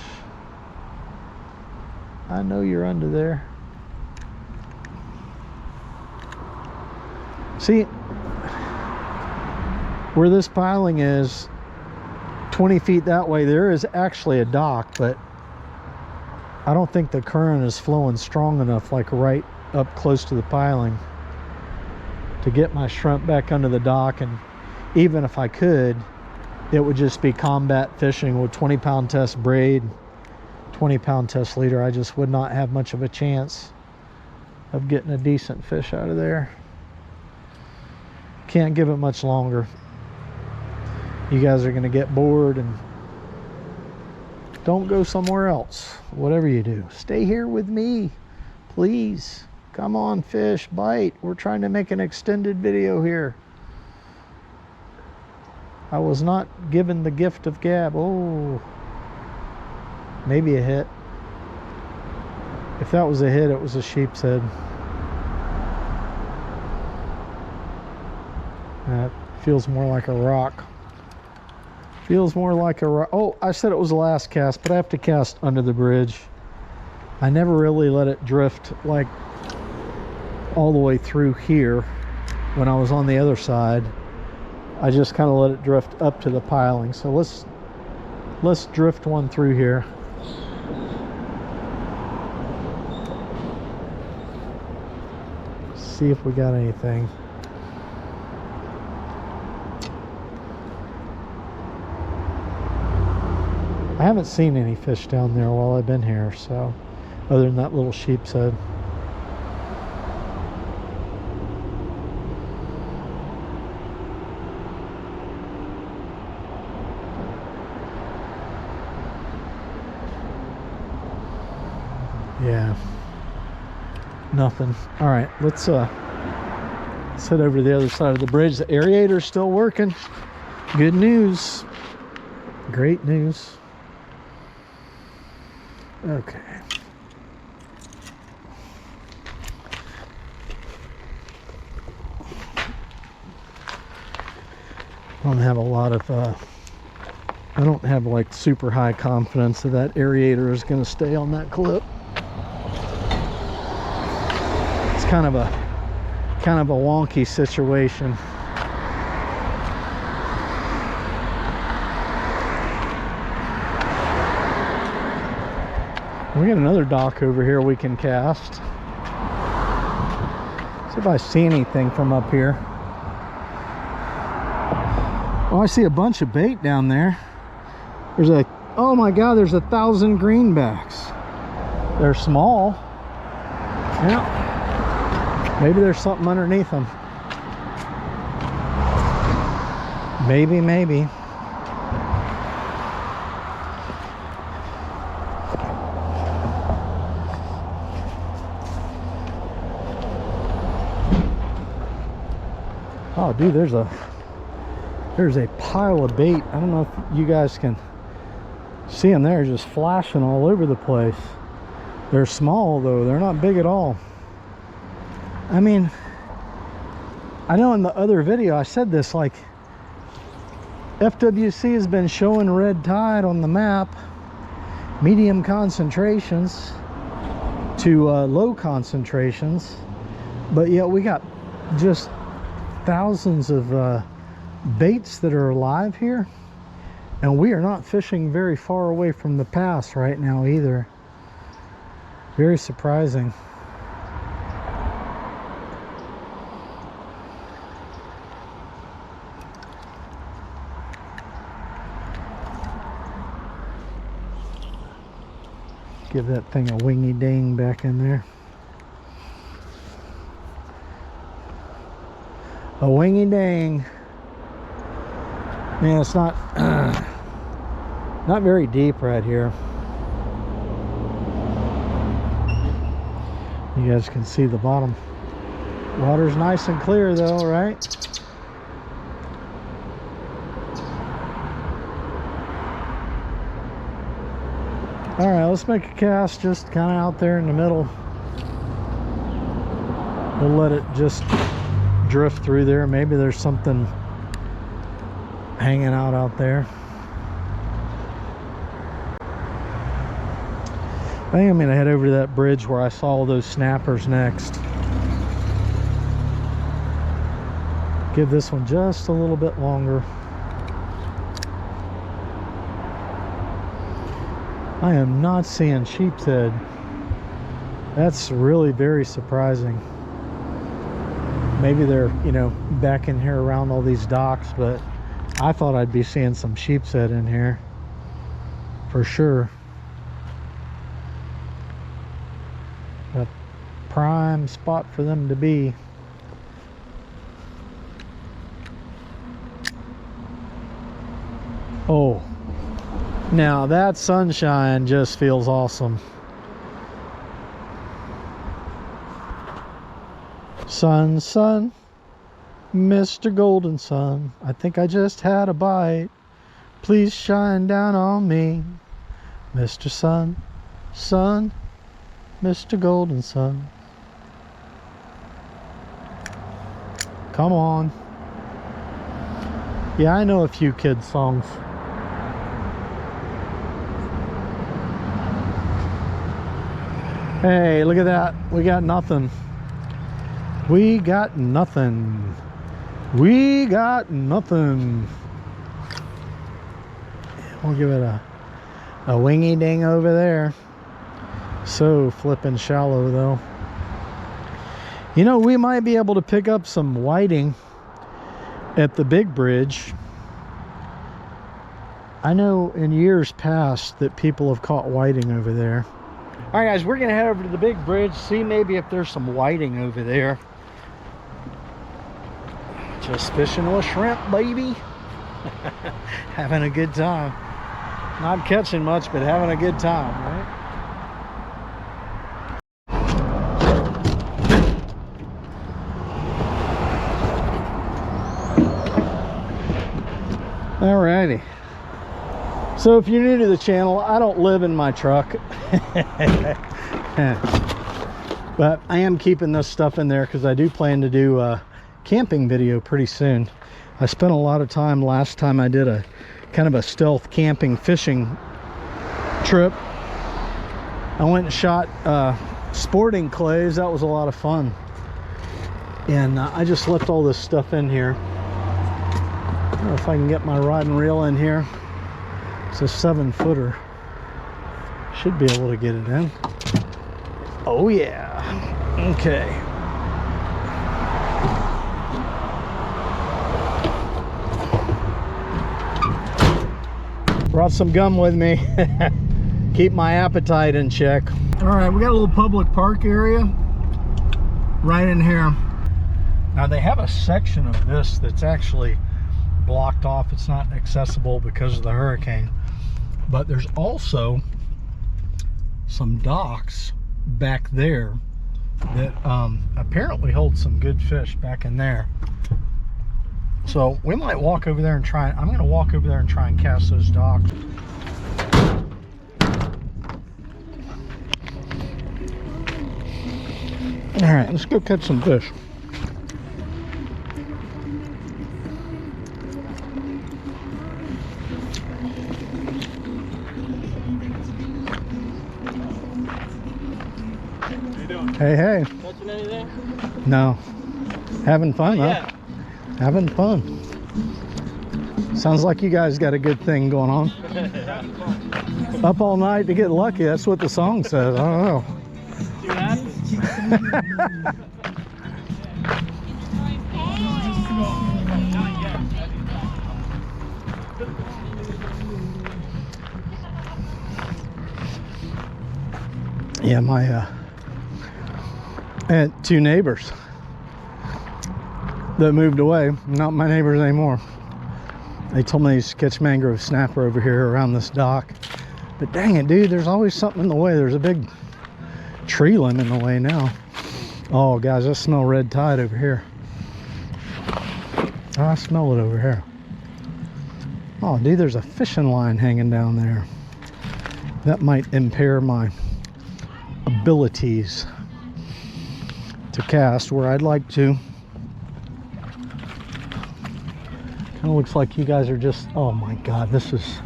S1: I know you're under there. See, where this piling is, 20 feet that way, there is actually a dock, but I don't think the current is flowing strong enough, like right up close to the piling, to get my shrimp back under the dock. And even if I could, it would just be combat fishing with 20-pound test braid, 20-pound test leader. I just would not have much of a chance of getting a decent fish out of there. Can't give it much longer. You guys are going to get bored and don't go somewhere else. Whatever you do, stay here with me, please. Come on, fish, bite. We're trying to make an extended video here. I was not given the gift of gab. Oh, maybe a hit. If that was a hit, it was a sheep's head. That feels more like a rock. Feels more like a rock. Oh, I said it was the last cast, but I have to cast under the bridge. I never really let it drift like all the way through here. When I was on the other side, I just kind of let it drift up to the piling. So let's drift one through here. See if we got anything. I haven't seen any fish down there while I've been here, so other than that little sheep's head. Yeah, nothing. All right, let's head over to the other side of the bridge. The aerator's still working. Good news. Great news. Okay. I don't have a lot of I don't have like super high confidence that that aerator is going to stay on that clip. It's kind of a wonky situation. We got another dock over here we can cast. See if I see anything from up here. Oh, I see a bunch of bait down there. There's a, oh my God, there's 1,000 greenbacks. They're small. Yeah. Maybe there's something underneath them. Maybe. Oh, dude, there's a pile of bait. I don't know if you guys can see them there, just flashing all over the place. They're small though, they're not big at all. I mean, I know in the other video I said this, like FWC has been showing red tide on the map, medium concentrations to low concentrations, but yet we got just thousands of baits that are alive here, and we are not fishing very far away from the pass right now either. Very surprising. Give that thing a wingy ding back in there. A wingy dang. Man, it's not not very deep right here. You guys can see the bottom. Water's nice and clear though, right? All right, let's make a cast just kind of out there in the middle. We'll let it just drift through there. Maybe there's something hanging out there. I think I'm gonna head over to that bridge where I saw those snappers next. Give this one just a little bit longer. I am not seeing sheep's head. That's really very surprising. Maybe they're, you know, back in here around all these docks, but I thought I'd be seeing some sheep's head in here for sure. A prime spot for them to be. Oh, now that sunshine just feels awesome. Sun, sun, Mr. Golden Sun, I think I just had a bite. Please shine down on me, Mr. Sun, Sun, Mr. Golden Sun. Come on. Yeah, I know a few kids' songs. Hey, look at that. We got nothing. We got nothing. We got nothing. We'll give it a wingy ding over there. So flippin' shallow though. You know, we might be able to pick up some whiting at the big bridge. I know in years past that people have caught whiting over there. All right, guys, we're gonna head over to the big bridge, see maybe if there's some whiting over there. Just fishing with shrimp, baby. Having a good time. Not catching much, but having a good time, right? Alrighty. So if you're new to the channel, I don't live in my truck. But I am keeping this stuff in there because I do plan to do a camping video pretty soon. I spent a lot of time last time I did a kind of a stealth camping fishing trip. I went and shot sporting clays. That was a lot of fun. And I just left all this stuff in here. I don't know if I can get my rod and reel in here. It's a 7-footer. Should be able to get it in. Oh yeah. Okay. Brought some gum with me. Keep my appetite in check. All right, we got a little public park area right in here. Now they have a section of this that's actually blocked off. It's not accessible because of the hurricane, but there's also some docks back there that apparently hold some good fish back in there. So we might walk over there and try. I'm going to walk over there and try and cast those docks. All right, let's go catch some fish. Hey, hey.
S2: Catching anything?
S1: No. Having fun, huh?
S2: Yeah.
S1: Having fun. Sounds like you guys got a good thing going on. Up all night to get lucky. That's what the song says. I don't know.
S2: See what happens?
S1: Yeah, my I had 2 neighbors that moved away. Not my neighbors anymore. They told me they used to catch mangrove snapper over here around this dock. But dang it, dude, there's always something in the way. There's a big tree limb in the way now. Oh, guys, I smell red tide over here. Oh, I smell it over here. Oh, dude, there's a fishing line hanging down there. That might impair my abilities to cast where I'd like to. Kind of looks like you guys are just, oh my god, this is,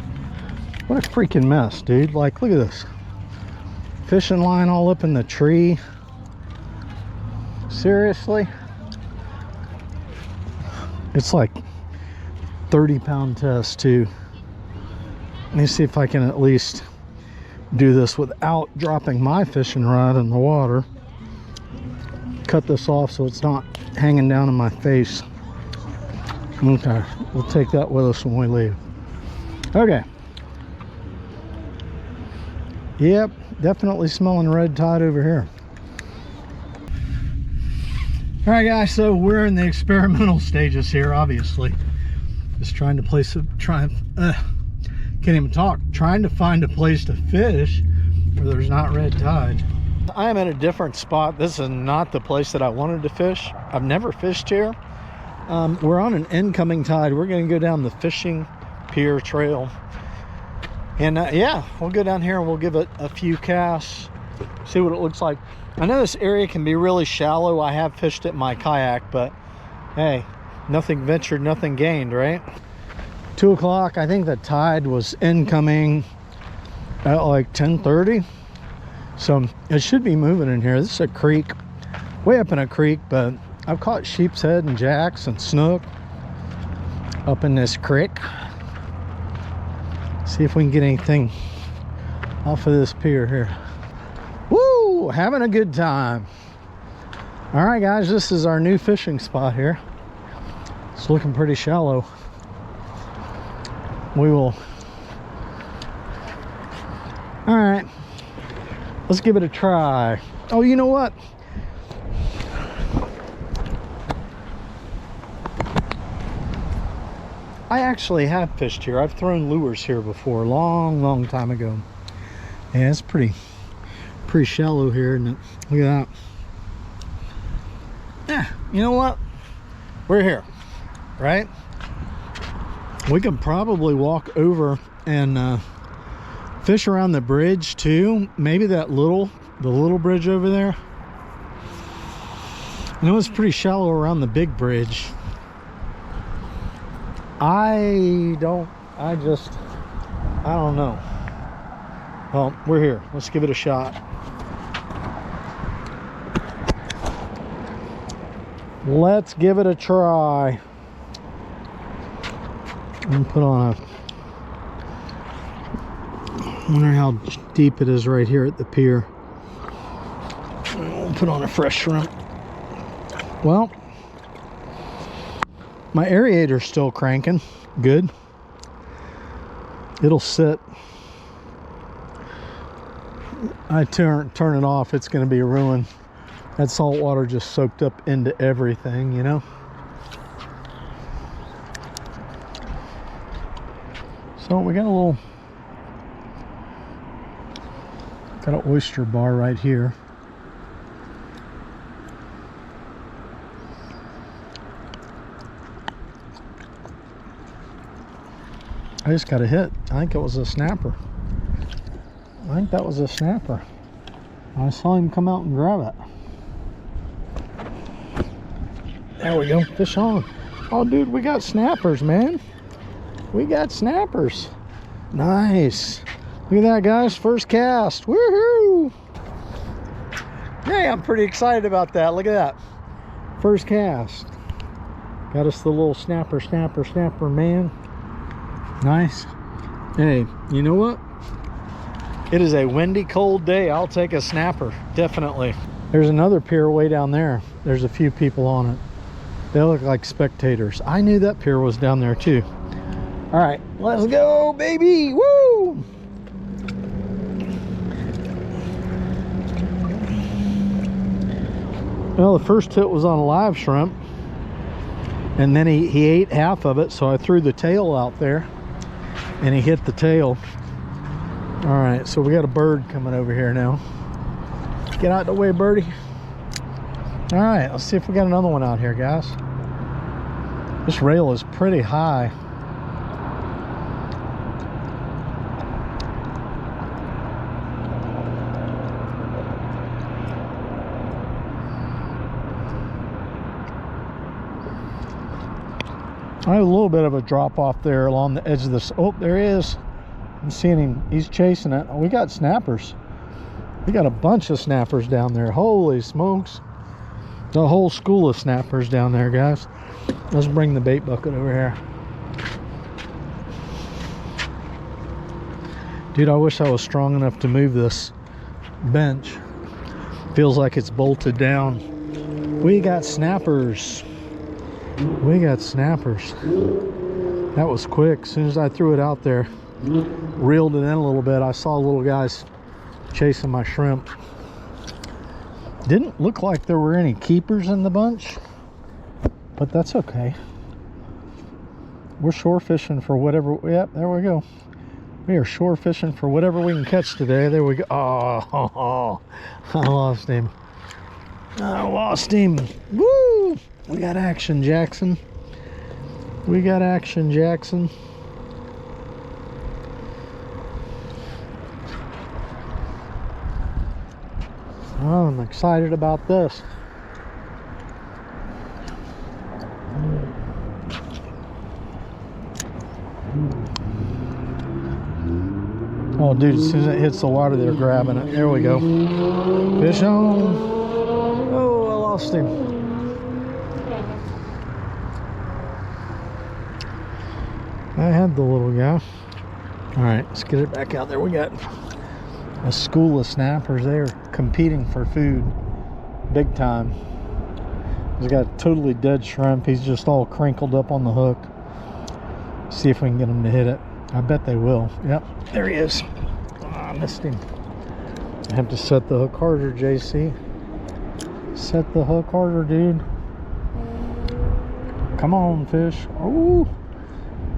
S1: what a freaking mess, dude. Like, look at this fishing line all up in the tree. Seriously, it's like 30-pound test too. Let me see if I can at least do this without dropping my fishing rod in the water. Cut this off so it's not hanging down in my face. Okay, we'll take that with us when we leave. Okay. Yep, definitely smelling red tide over here. All right, guys, so we're in the experimental stages here, obviously. Just trying to place a, can't even talk. Trying to find a place to fish where there's not red tide. I am at a different spot. This is not the place that I wanted to fish. I've never fished here. We're on an incoming tide. We're going to go down the fishing pier trail. And yeah, we'll go down here and we'll give it a few casts, see what it looks like. I know this area can be really shallow. I have fished it in my kayak, but hey, nothing ventured, nothing gained, right? 2 o'clock, I think the tide was incoming at like 10:30. So it should be moving in here. This is a creek, way up in a creek, but I've caught sheep's head and jacks and snook up in this creek. See if we can get anything off of this pier here. Woo! Having a good time. All right, guys, this is our new fishing spot here. It's looking pretty shallow. We will. All right, let's give it a try. Oh, you know what? I actually have fished here. I've thrown lures here before, long time ago. Yeah, it's pretty shallow here, isn't it? Look at that. Yeah, you know what? We're here, right? We can probably walk over and fish around the bridge too. Maybe the little bridge over there. I know it's pretty shallow around the big bridge. I don't know. Well, we're here. Let's give it a shot. Let's give it a try. I'm gonna put on I wonder how deep it is right here at the pier. We'll put on a fresh shrimp. Well, my aerator's still cranking. Good. It'll sit. I turn it off, it's going to be a ruin. That salt water just soaked up into everything, you know. So we got an oyster bar right here. I just got a hit. I think it was a snapper. I think that was a snapper. I saw him come out and grab it. There we go, fish on. Oh dude, we got snappers, man. We got snappers. Nice. Look at that, guys, first cast. Woohoo! Hey, I'm pretty excited about that. Look at that. First cast. Got us the little snapper, man. Nice. Hey, you know what? It is a windy, cold day. I'll take a snapper, definitely. There's another pier way down there. There's a few people on it. They look like spectators. I knew that pier was down there too. All right, let's go, baby. Woo! Well, the first hit was on a live shrimp, and then he ate half of it, so I threw the tail out there, and he hit the tail. All right, so we got a bird coming over here now. Get out the way, birdie. All right, let's see if we got another one out here, guys. This rail is pretty high. I have a little bit of a drop off there along the edge of this. Oh, there he is. I'm seeing him. He's chasing it. Oh, we got snappers. We got a bunch of snappers down there. Holy smokes. The whole school of snappers down there, guys. Let's bring the bait bucket over here. Dude, I wish I was strong enough to move this bench. Feels like it's bolted down. We got snappers. We got snappers. That was quick. As soon as I threw it out there, reeled it in a little bit, I saw little guys chasing my shrimp. Didn't look like there were any keepers in the bunch, but that's okay. We're shore fishing for whatever. Yep, there we go. We are shore fishing for whatever we can catch today. There we go. Oh, I lost him. I lost him. Woo! We got action, Jackson. We got action, Jackson. Oh, I'm excited about this. Oh, dude, as soon as it hits the water, they're grabbing it. There we go. Fish on. Oh, I lost him. I had the little guy. All right, let's get it back out there. We got a school of snappers there competing for food big time. He's got a totally dead shrimp. He's just all crinkled up on the hook. See if we can get him to hit it. I bet they will. Yep, there he is. Oh, I missed him. I have to set the hook harder, JC. Set the hook harder, dude. Come on, fish. Oh,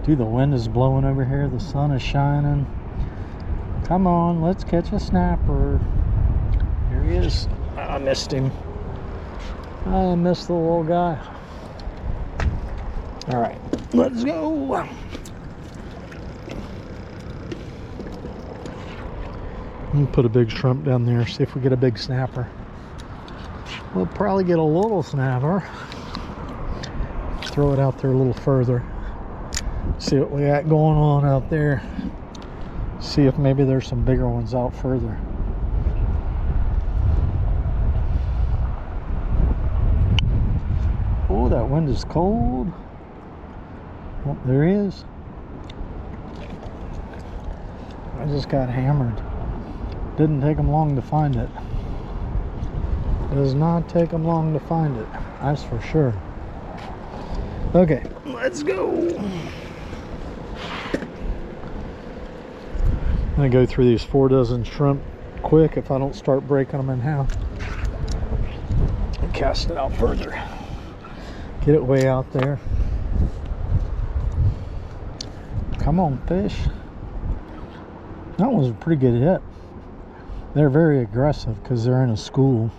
S1: dude, the wind is blowing over here. The sun is shining. Come on, let's catch a snapper. Here he is. I missed him. I missed the little guy. All right, let's go. I'm gonna put a big shrimp down there, see if we get a big snapper. We'll probably get a little snapper. Throw it out there a little further. See what we got going on out there. See if maybe there's some bigger ones out further. Oh, that wind is cold. Oh, there he is. I just got hammered. Didn't take them long to find it. Does not take them long to find it. That's for sure. Okay, let's go. I'm gonna go through these 4 dozen shrimp quick if I don't start breaking them in half. And cast it out further. Get it way out there. Come on, fish. That was a pretty good hit. They're very aggressive because they're in a school.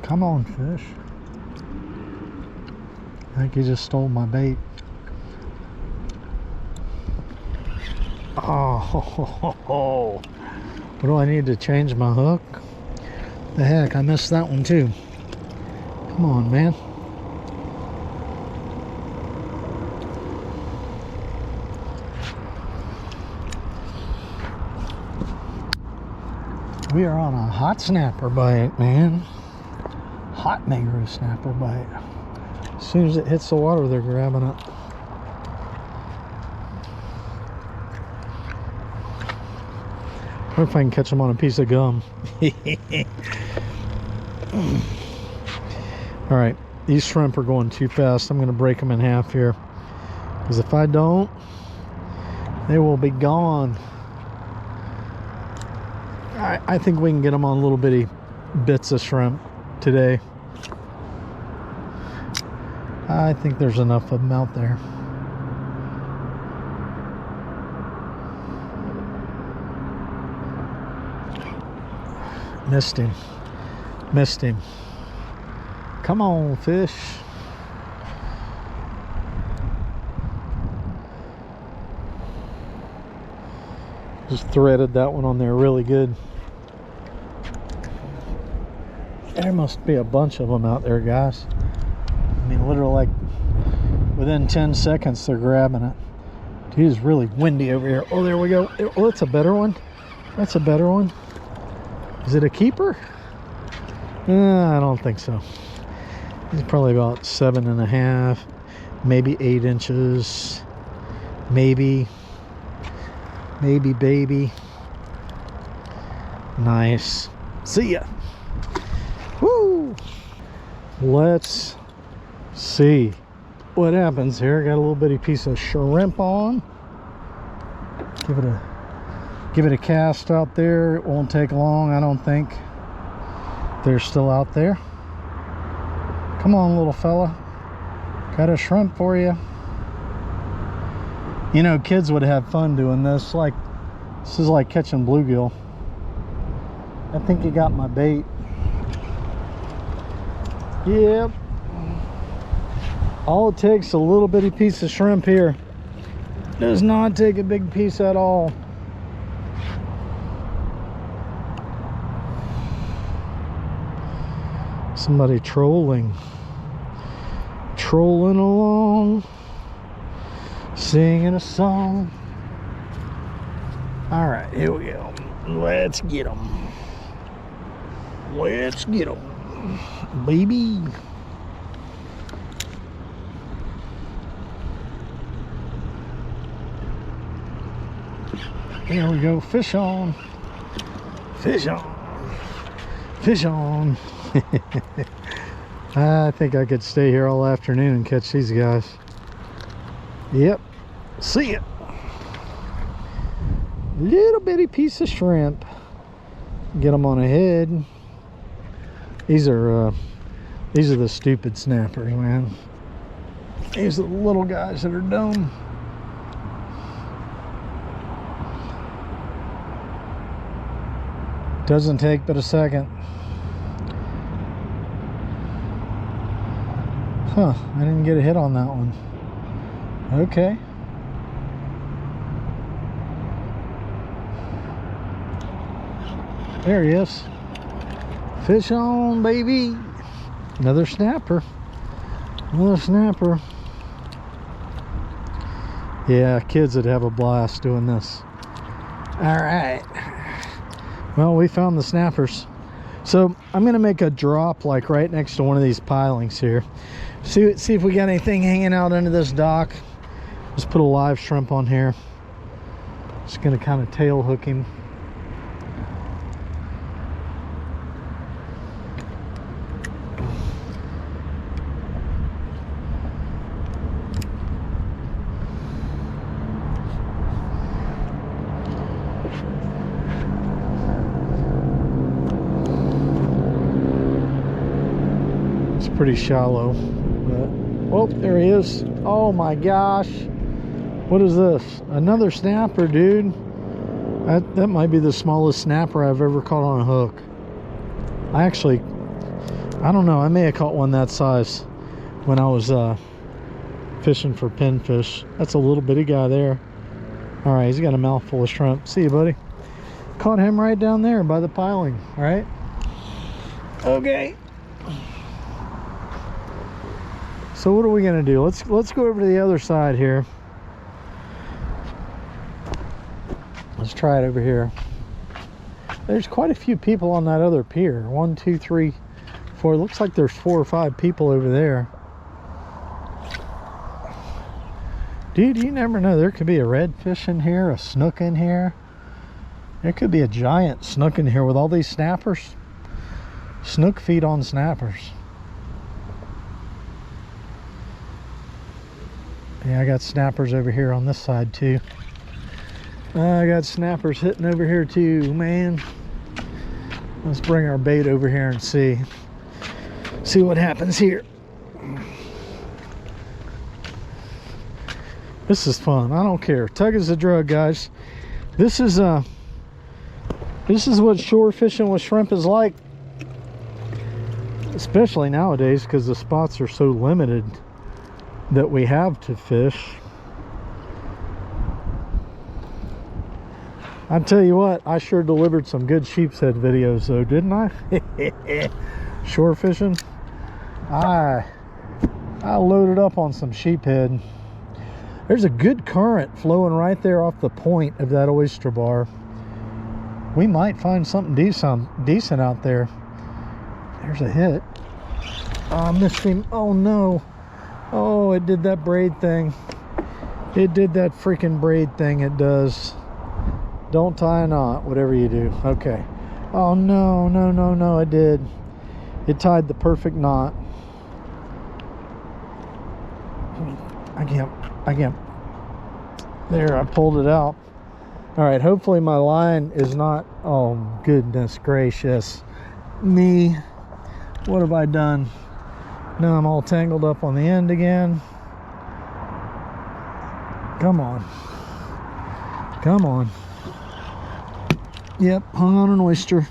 S1: Come on, fish. I think he just stole my bait. Oh, what do I need to change my hook? The heck, I missed that one too. Come on, man. We are on a hot snapper bite, man. Hot mangrove snapper bite. As soon as it hits the water, they're grabbing it. What if I can catch them on a piece of gum? All right, these shrimp are going too fast. I'm going to break them in half here, because if I don't, they will be gone. I think we can get them on little bitty bits of shrimp today. I think there's enough of them out there. Missed him. Missed him. Come on, fish. Just threaded that one on there really good. There must be a bunch of them out there, guys. I mean, literally, like, within 10 seconds, they're grabbing it. Dude, it's really windy over here. Oh, there we go. Oh, that's a better one. That's a better one. Is it a keeper? I don't think so. It's probably about 7.5, maybe 8 inches. Maybe, baby. Nice. See ya. Woo! Let's see what happens here. Got a little bitty piece of shrimp on. Give it a cast out there. It won't take long, I don't think. They're still out there. Come on, little fella. Got a shrimp for you. You know, kids would have fun doing this. Like, this is like catching bluegill. I think you got my bait. Yep. All it takes is a little bitty piece of shrimp here. Does not take a big piece at all. Somebody trolling along, singing a song. All right, here we go. Let's get them. Let's get them, baby. Here we go. Fish on. Fish on. Fish on. I think I could stay here all afternoon and catch these guys. Yep. See ya. Little bitty piece of shrimp. Get them on a head. These are the stupid snappers, man. These are the little guys that are dumb. Doesn't take but a second. Huh, I didn't get a hit on that one. Okay. There he is. Fish on, baby. Another snapper. Another snapper. Yeah, kids would have a blast doing this. All right. Well, we found the snappers. So I'm gonna make a drop like right next to one of these pilings here. See if we got anything hanging out under this dock. Just put a live shrimp on here. Just gonna kind of tail hook him. Pretty shallow, but oh, there he is. Oh my gosh, what is this? Another snapper, dude. That might be the smallest snapper I've ever caught on a hook. I don't know, I may have caught one that size when I was fishing for pinfish. That's a little bitty guy there. All right, he's got a mouthful of shrimp. See you, buddy. Caught him right down there by the piling. All right, okay. So what are we gonna do? Let's go over to the other side here. Let's try it over here. There's quite a few people on that other pier. 1, 2, 3, 4. It looks like there's 4 or 5 people over there. Dude, you never know. There could be a redfish in here, a snook in here. There could be a giant snook in here with all these snappers. Snook feed on snappers. Yeah, I got snappers over here on this side too. I got snappers hitting over here too, man. Let's bring our bait over here and see what happens here. This is fun. I don't care. Tug is a drug, guys. This is what shore fishing with shrimp is like, especially nowadays because the spots are so limited that we have to fish. I tell you what, I sure delivered some good sheep's head videos though, didn't I? Shore fishing. I loaded up on some sheephead. There's a good current flowing right there off the point of that oyster bar. We might find something decent out there. There's a hit. Oh, I missed him. Oh no. Oh, it did that braid thing. It did that freaking braid thing. It does. Don't tie a knot, whatever you do. Okay. Oh no, no, no, no, it did. It tied the perfect knot. I can't. There, I pulled it out. All right, hopefully my line is not, oh goodness gracious me. What have I done? Now I'm all tangled up on the end again. Come on. Come on. Yep, hung on an oyster.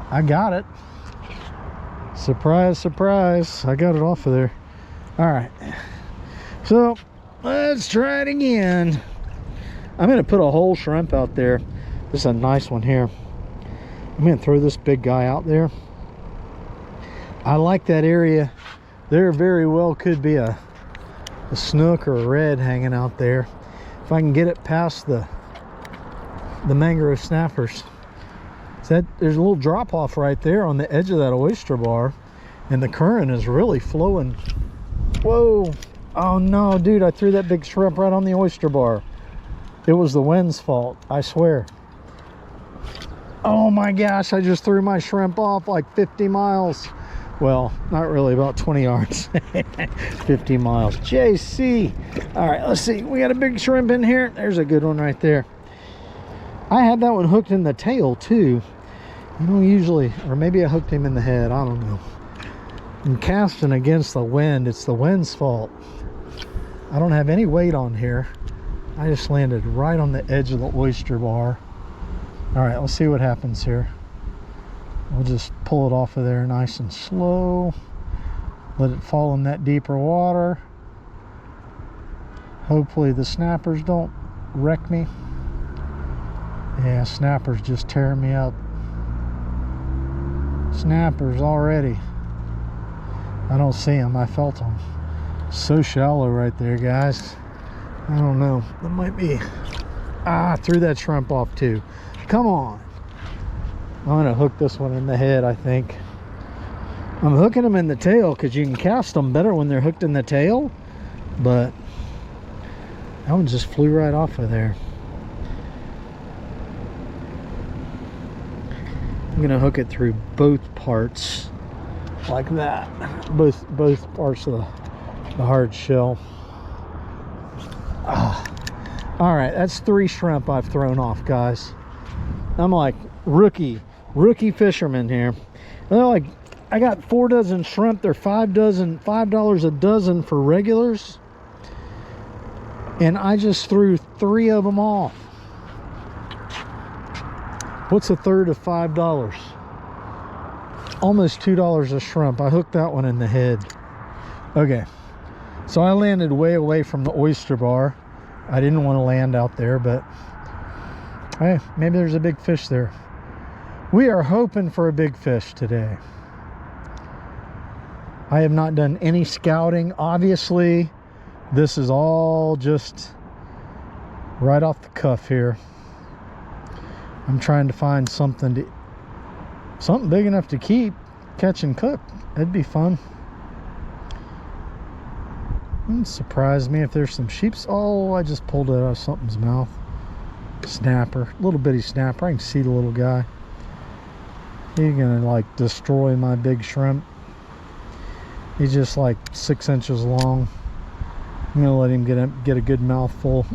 S1: I got it. Surprise, surprise. I got it off of there. All right. So let's try it again. I'm going to put a whole shrimp out there. This is a nice one here. I'm gonna throw this big guy out there. I like that area. There very well could be a snook or a red hanging out there. If I can get it past the mangrove snappers. So there's a little drop off right there on the edge of that oyster bar, and the current is really flowing. Whoa. Oh no, dude, I threw that big shrimp right on the oyster bar. It was the wind's fault, I swear. Oh my gosh, I just threw my shrimp off like 50 miles. Well, not really, about 20 yards. 50 miles. JC. All right, let's see. We got a big shrimp in here. There's a good one right there. I had that one hooked in the tail too. You know, usually, or maybe I hooked him in the head. I don't know. I'm casting against the wind. It's the wind's fault. I don't have any weight on here. I just landed right on the edge of the oyster bar. All right, let's see what happens here. We'll just pull it off of there nice and slow. Let it fall in that deeper water. Hopefully the snappers don't wreck me. Yeah, snappers just tearing me up. Snappers already. I don't see them. I felt them. So shallow right there, guys. I don't know. That might be... Ah, I threw that shrimp off too. Come on. I'm gonna hook this one in the head, I think. I'm hooking them in the tail because you can cast them better when they're hooked in the tail, but that one just flew right off of there. I'm gonna hook it through both parts like that. Both parts of the hard shell. All right, that's 3 shrimp I've thrown off, guys. I'm like rookie fisherman here. And they're like, I got 4 dozen shrimp. They're $5 a dozen for regulars, and I just threw 3 of them off. What's a third of $5? Almost $2 a shrimp. I hooked that one in the head. Okay, so I landed way away from the oyster bar. I didn't want to land out there, but hey, maybe there's a big fish there. We are hoping for a big fish today. I have not done any scouting. Obviously, this is all just right off the cuff here. I'm trying to find something big enough to keep, catch and cook. That'd be fun. Wouldn't surprise me if there's some sheeps. Oh, I just pulled it out of something's mouth. Snapper, little bitty snapper. I can see the little guy. He's gonna like destroy my big shrimp. He's just like 6 inches long. I'm gonna let him get a good mouthful.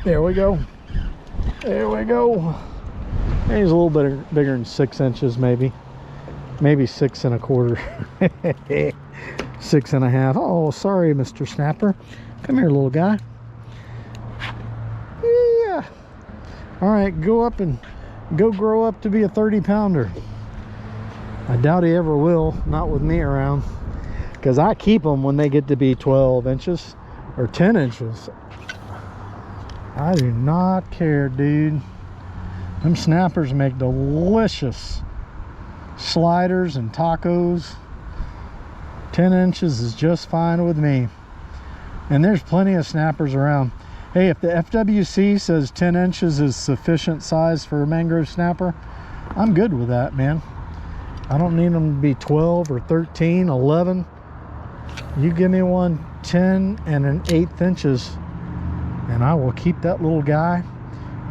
S1: There we go. There we go. He's a little bit bigger than 6 inches, maybe 6 1/4. 6 1/2. Oh, sorry, Mr. Snapper. Come here, little guy. Yeah. All right, go grow up to be a 30-pounder. I doubt he ever will, not with me around, because I keep them when they get to be 12 inches or 10 inches. I do not care, dude. Them snappers make delicious sliders and tacos. 10 inches is just fine with me. And there's plenty of snappers around. Hey, if the FWC says 10 inches is sufficient size for a mangrove snapper, I'm good with that, man. I don't need them to be 12 or 13, 11. You give me one 10 and 1/8 inches, and I will keep that little guy,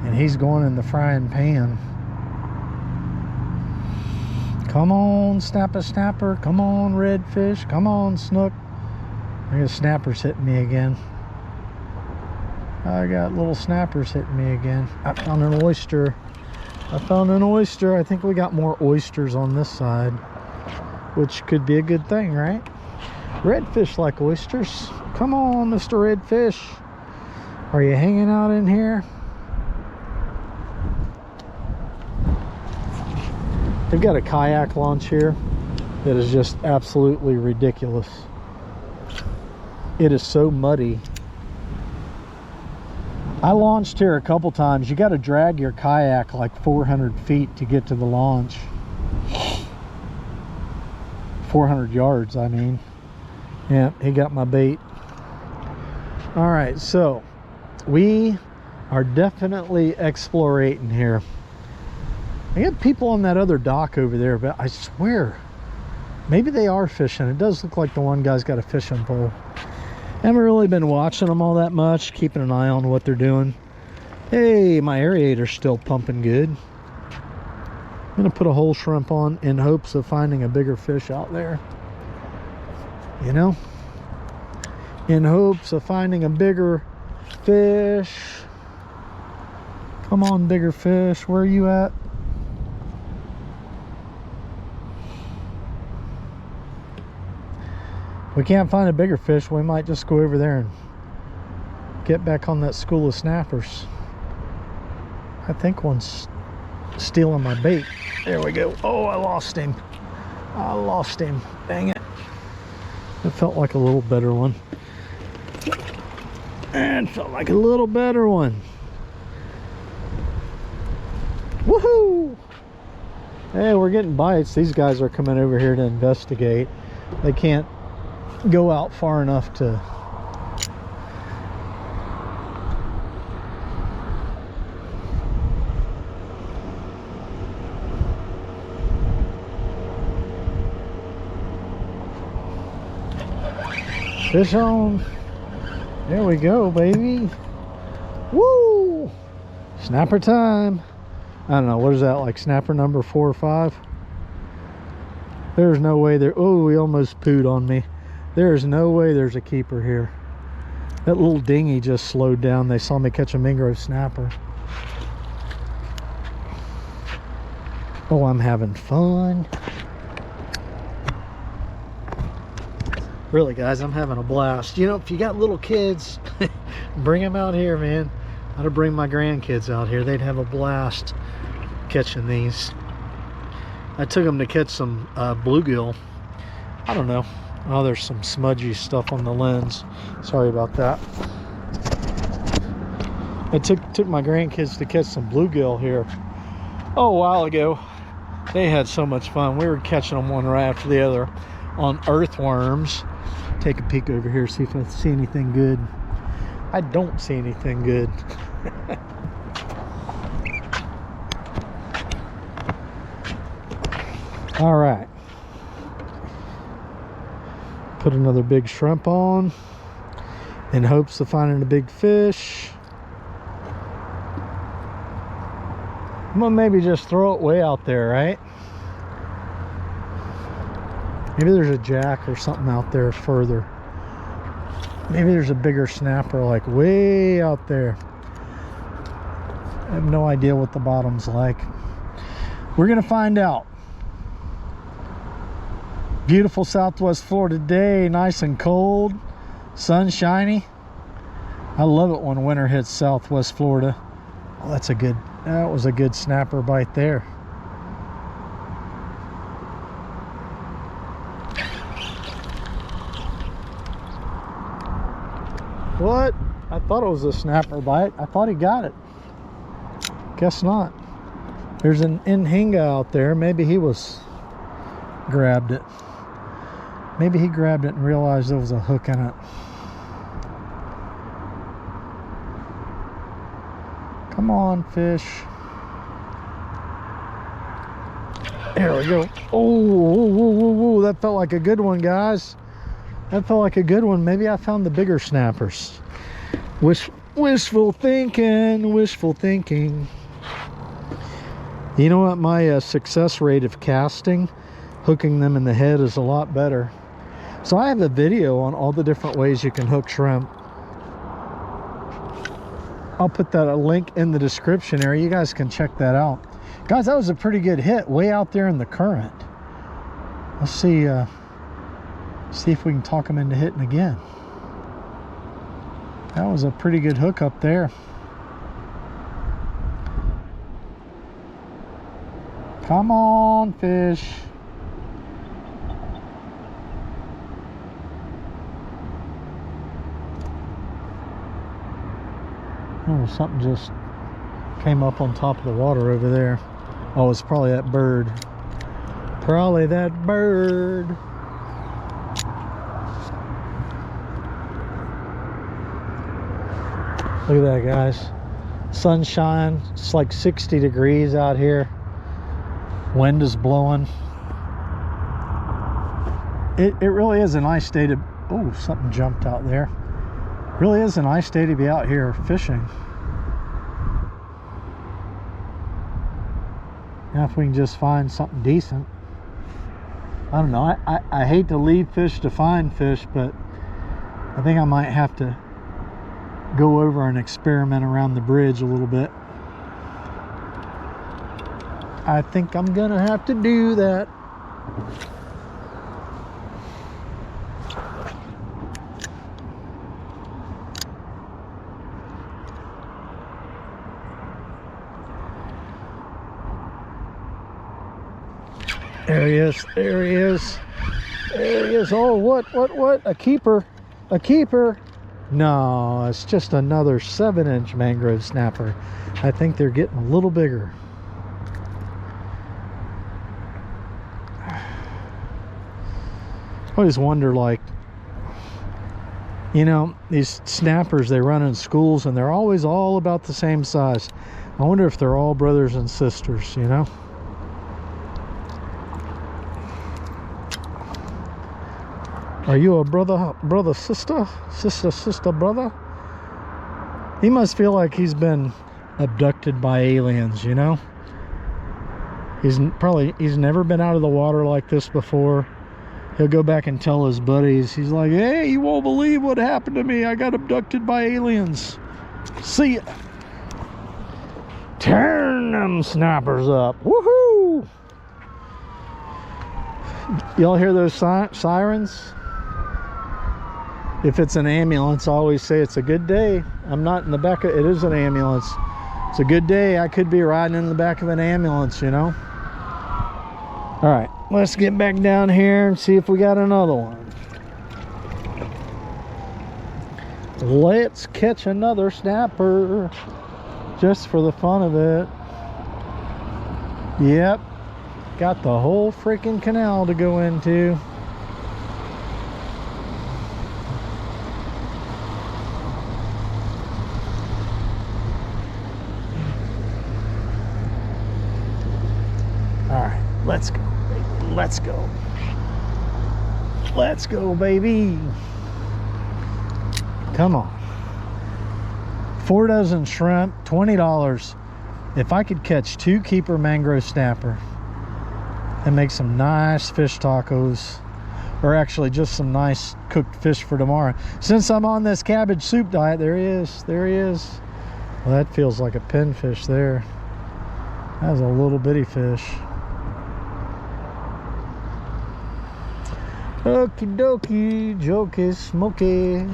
S1: and he's going in the frying pan. Come on, snapper. Come on, redfish. Come on, snook. I got snappers hitting me again. I got little snappers hitting me again. I found an oyster. I think we got more oysters on this side, which could be a good thing, right? Redfish like oysters. Come on, Mr. Redfish. Are you hanging out in here? They've got a kayak launch here that is just absolutely ridiculous. It is so muddy. I launched here a couple times. You got to drag your kayak like 400 feet to get to the launch. 400 yards, I mean. Yeah, he got my bait. All right, so we are definitely explorating here. I got people on that other dock over there, but I swear, maybe they are fishing. It does look like the one guy's got a fishing pole. Haven't really been watching them all that much, keeping an eye on what they're doing. Hey, my aerator's still pumping good. I'm gonna put a whole shrimp on in hopes of finding a bigger fish out there. You know? In hopes of finding a bigger fish. Come on, bigger fish. Where are you at? If we can't find a bigger fish, we might just go over there and get back on that school of snappers. I think one's stealing my bait. There we go. Oh, I lost him. I lost him. Dang it. It felt like a little better one. And felt like a little better one. Woohoo! Hey, we're getting bites. These guys are coming over here to investigate. They can't go out far enough to fish on. There we go, baby. Woo! Snapper time. I don't know, what is that, like snapper number 4 or 5? There's no way there. Oh, he almost pooed on me. There's no way there's a keeper here. That little dinghy just slowed down. They saw me catch a mangrove snapper. Oh, I'm having fun. Really, guys, I'm having a blast. You know, if you got little kids, bring them out here, man. I ought to bring my grandkids out here. They'd have a blast catching these. I took them to catch some bluegill. I don't know. Oh, there's some smudgy stuff on the lens. Sorry about that. I took my grandkids to catch some bluegill here a while ago. They had so much fun. We were catching them one right after the other on earthworms. Take a peek over here, see if I see anything good. I don't see anything good. All right. Put another big shrimp on in hopes of finding a big fish. I'm gonna maybe just throw it way out there, right? Maybe there's a jack or something out there further. Maybe there's a bigger snapper like way out there. I have no idea what the bottom's like. We're gonna find out. Beautiful Southwest Florida day, nice and cold, sun shiny. I love it when winter hits Southwest Florida. Oh, that was a good snapper bite there. What? I thought it was a snapper bite. I thought he got it. Guess not. There's an inhinga out there. Maybe he grabbed it. Maybe he grabbed it and realized there was a hook in it. Come on, fish. There we go. Oh, that felt like a good one, guys. That felt like a good one. Maybe I found the bigger snappers. Wishful thinking, wishful thinking. You know what? My success rate of casting, hooking them in the head, is a lot better. So I have a video on all the different ways you can hook shrimp. I'll put that a link in the description area. You guys can check that out. Guys, that was a pretty good hit way out there in the current. Let's see if we can talk them into hitting again. That was a pretty good hook up there. Come on, fish. Oh, something just came up on top of the water over there. Oh, it's probably that bird. Probably that bird. Look at that, guys. Sunshine. It's like 60 degrees out here. Wind is blowing. It really is a nice day to... Oh, something jumped out there. Really is a nice day to be out here fishing. Now if we can just find something decent. I don't know. I hate to leave fish to find fish, but I think I might have to go over and experiment around the bridge a little bit. I think I'm gonna have to do that. There he is, there he is, there he is. Oh, what, a keeper, a keeper. No, it's just another 7-inch mangrove snapper. I think they're getting a little bigger. I always wonder, like, you know, these snappers they run in schools and they're always all about the same size. I wonder if they're all brothers and sisters, you know? Are you a brother, sister, brother? He must feel like he's been abducted by aliens, you know? He's never been out of the water like this before. He'll go back and tell his buddies. He's like, hey, you won't believe what happened to me. I got abducted by aliens. See ya. Turn them snappers up. Woohoo! Y'all hear those sirens? If it's an ambulance, I always say it's a good day. I'm not in the back of it. Is an ambulance. It's a good day. I could be riding in the back of an ambulance, you know. All right, let's get back down here and see if we got another one. Let's catch another snapper just for the fun of it. Yep, got the whole freaking canal to go into. Let's go, baby. Let's go. Let's go, baby. Come on. 4 dozen shrimp, $20. If I could catch 2 keeper mangrove snapper and make some nice fish tacos, or actually just some nice cooked fish for tomorrow. Since I'm on this cabbage soup diet, there he is. There he is. Well, that feels like a pinfish there. That's a little bitty fish. Okie dokie, jokey smoky.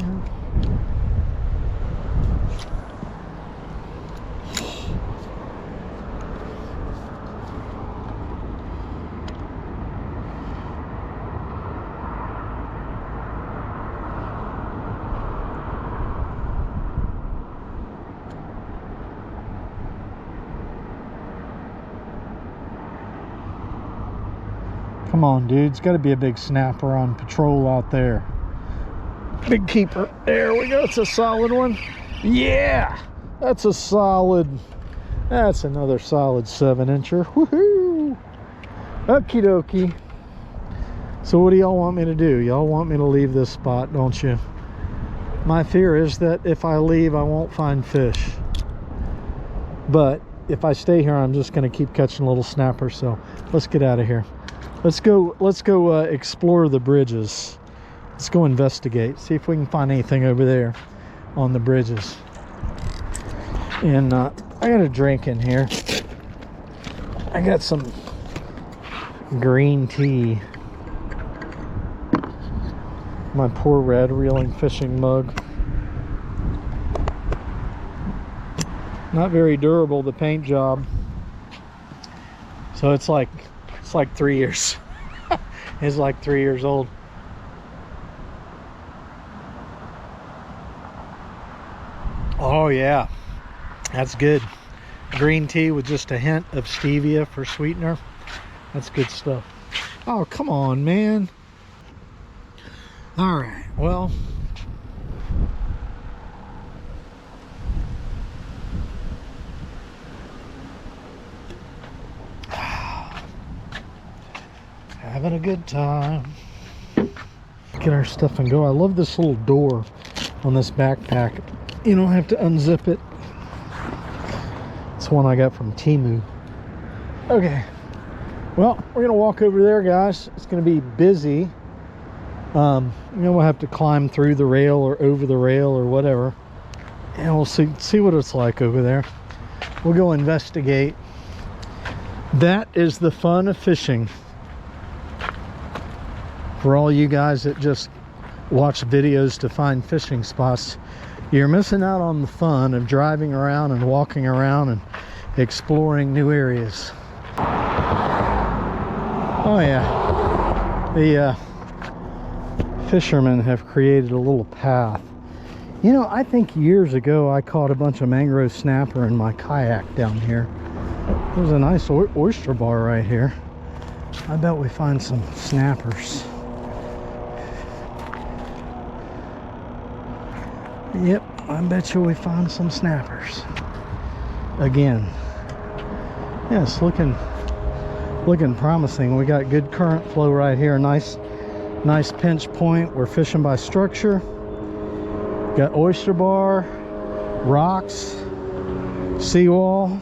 S1: Come on, dude. It's got to be a big snapper on patrol out there. Big keeper. There we go. It's a solid one. Yeah! That's a solid... That's another solid 7-incher. Woohoo! Okie dokie. So what do y'all want me to do? Y'all want me to leave this spot, don't you? My fear is that if I leave, I won't find fish. But if I stay here, I'm just going to keep catching little snappers. So let's get out of here. Let's go explore the bridges. Let's go investigate, see if we can find anything over there on the bridges. And I got a drink in here. I got some green tea. My poor radreeling fishing mug. Not very durable, the paint job. So it's like 3 years. It's like 3 years old. Oh yeah, that's good. Green tea with just a hint of stevia for sweetener. That's good stuff. Oh, come on, man. All right, well, Having a good time. Get our stuff and go. I love this little door on this backpack. You don't have to unzip it. It's one I got from Temu. Okay. Well, we're gonna walk over there, guys. It's gonna be busy. We'll have to climb through the rail or over the rail or whatever, and we'll see what it's like over there. We'll go investigate. That is the fun of fishing. For all you guys that just watch videos to find fishing spots, you're missing out on the fun of driving around and walking around and exploring new areas. Oh yeah, the fishermen have created a little path. You know, I think years ago I caught a bunch of mangrove snapper in my kayak down here. There's a nice oyster bar right here. I bet we find some snappers. Yep, I bet you we found some snappers. Again. Yeah, it's looking promising. We got good current flow right here. Nice pinch point. We're fishing by structure. Got oyster bar, rocks, seawall.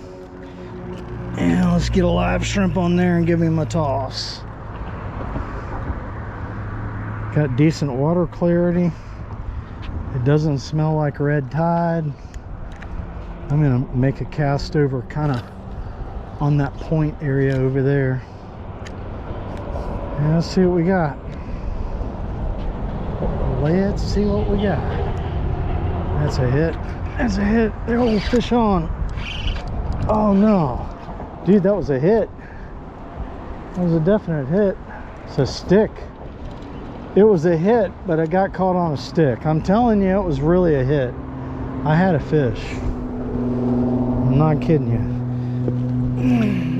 S1: And let's get a live shrimp on there and give him a toss. Got decent water clarity. It doesn't smell like red tide. I'm gonna make a cast over kind of on that point area over there. And let's see what we got. Let's see what we got. That's a hit. That's a hit. There, old fish on. Oh no. Dude, that was a hit. That was a definite hit. It's a stick. It was a hit, but it got caught on a stick. I'm telling you, it was really a hit. I had a fish. I'm not kidding you.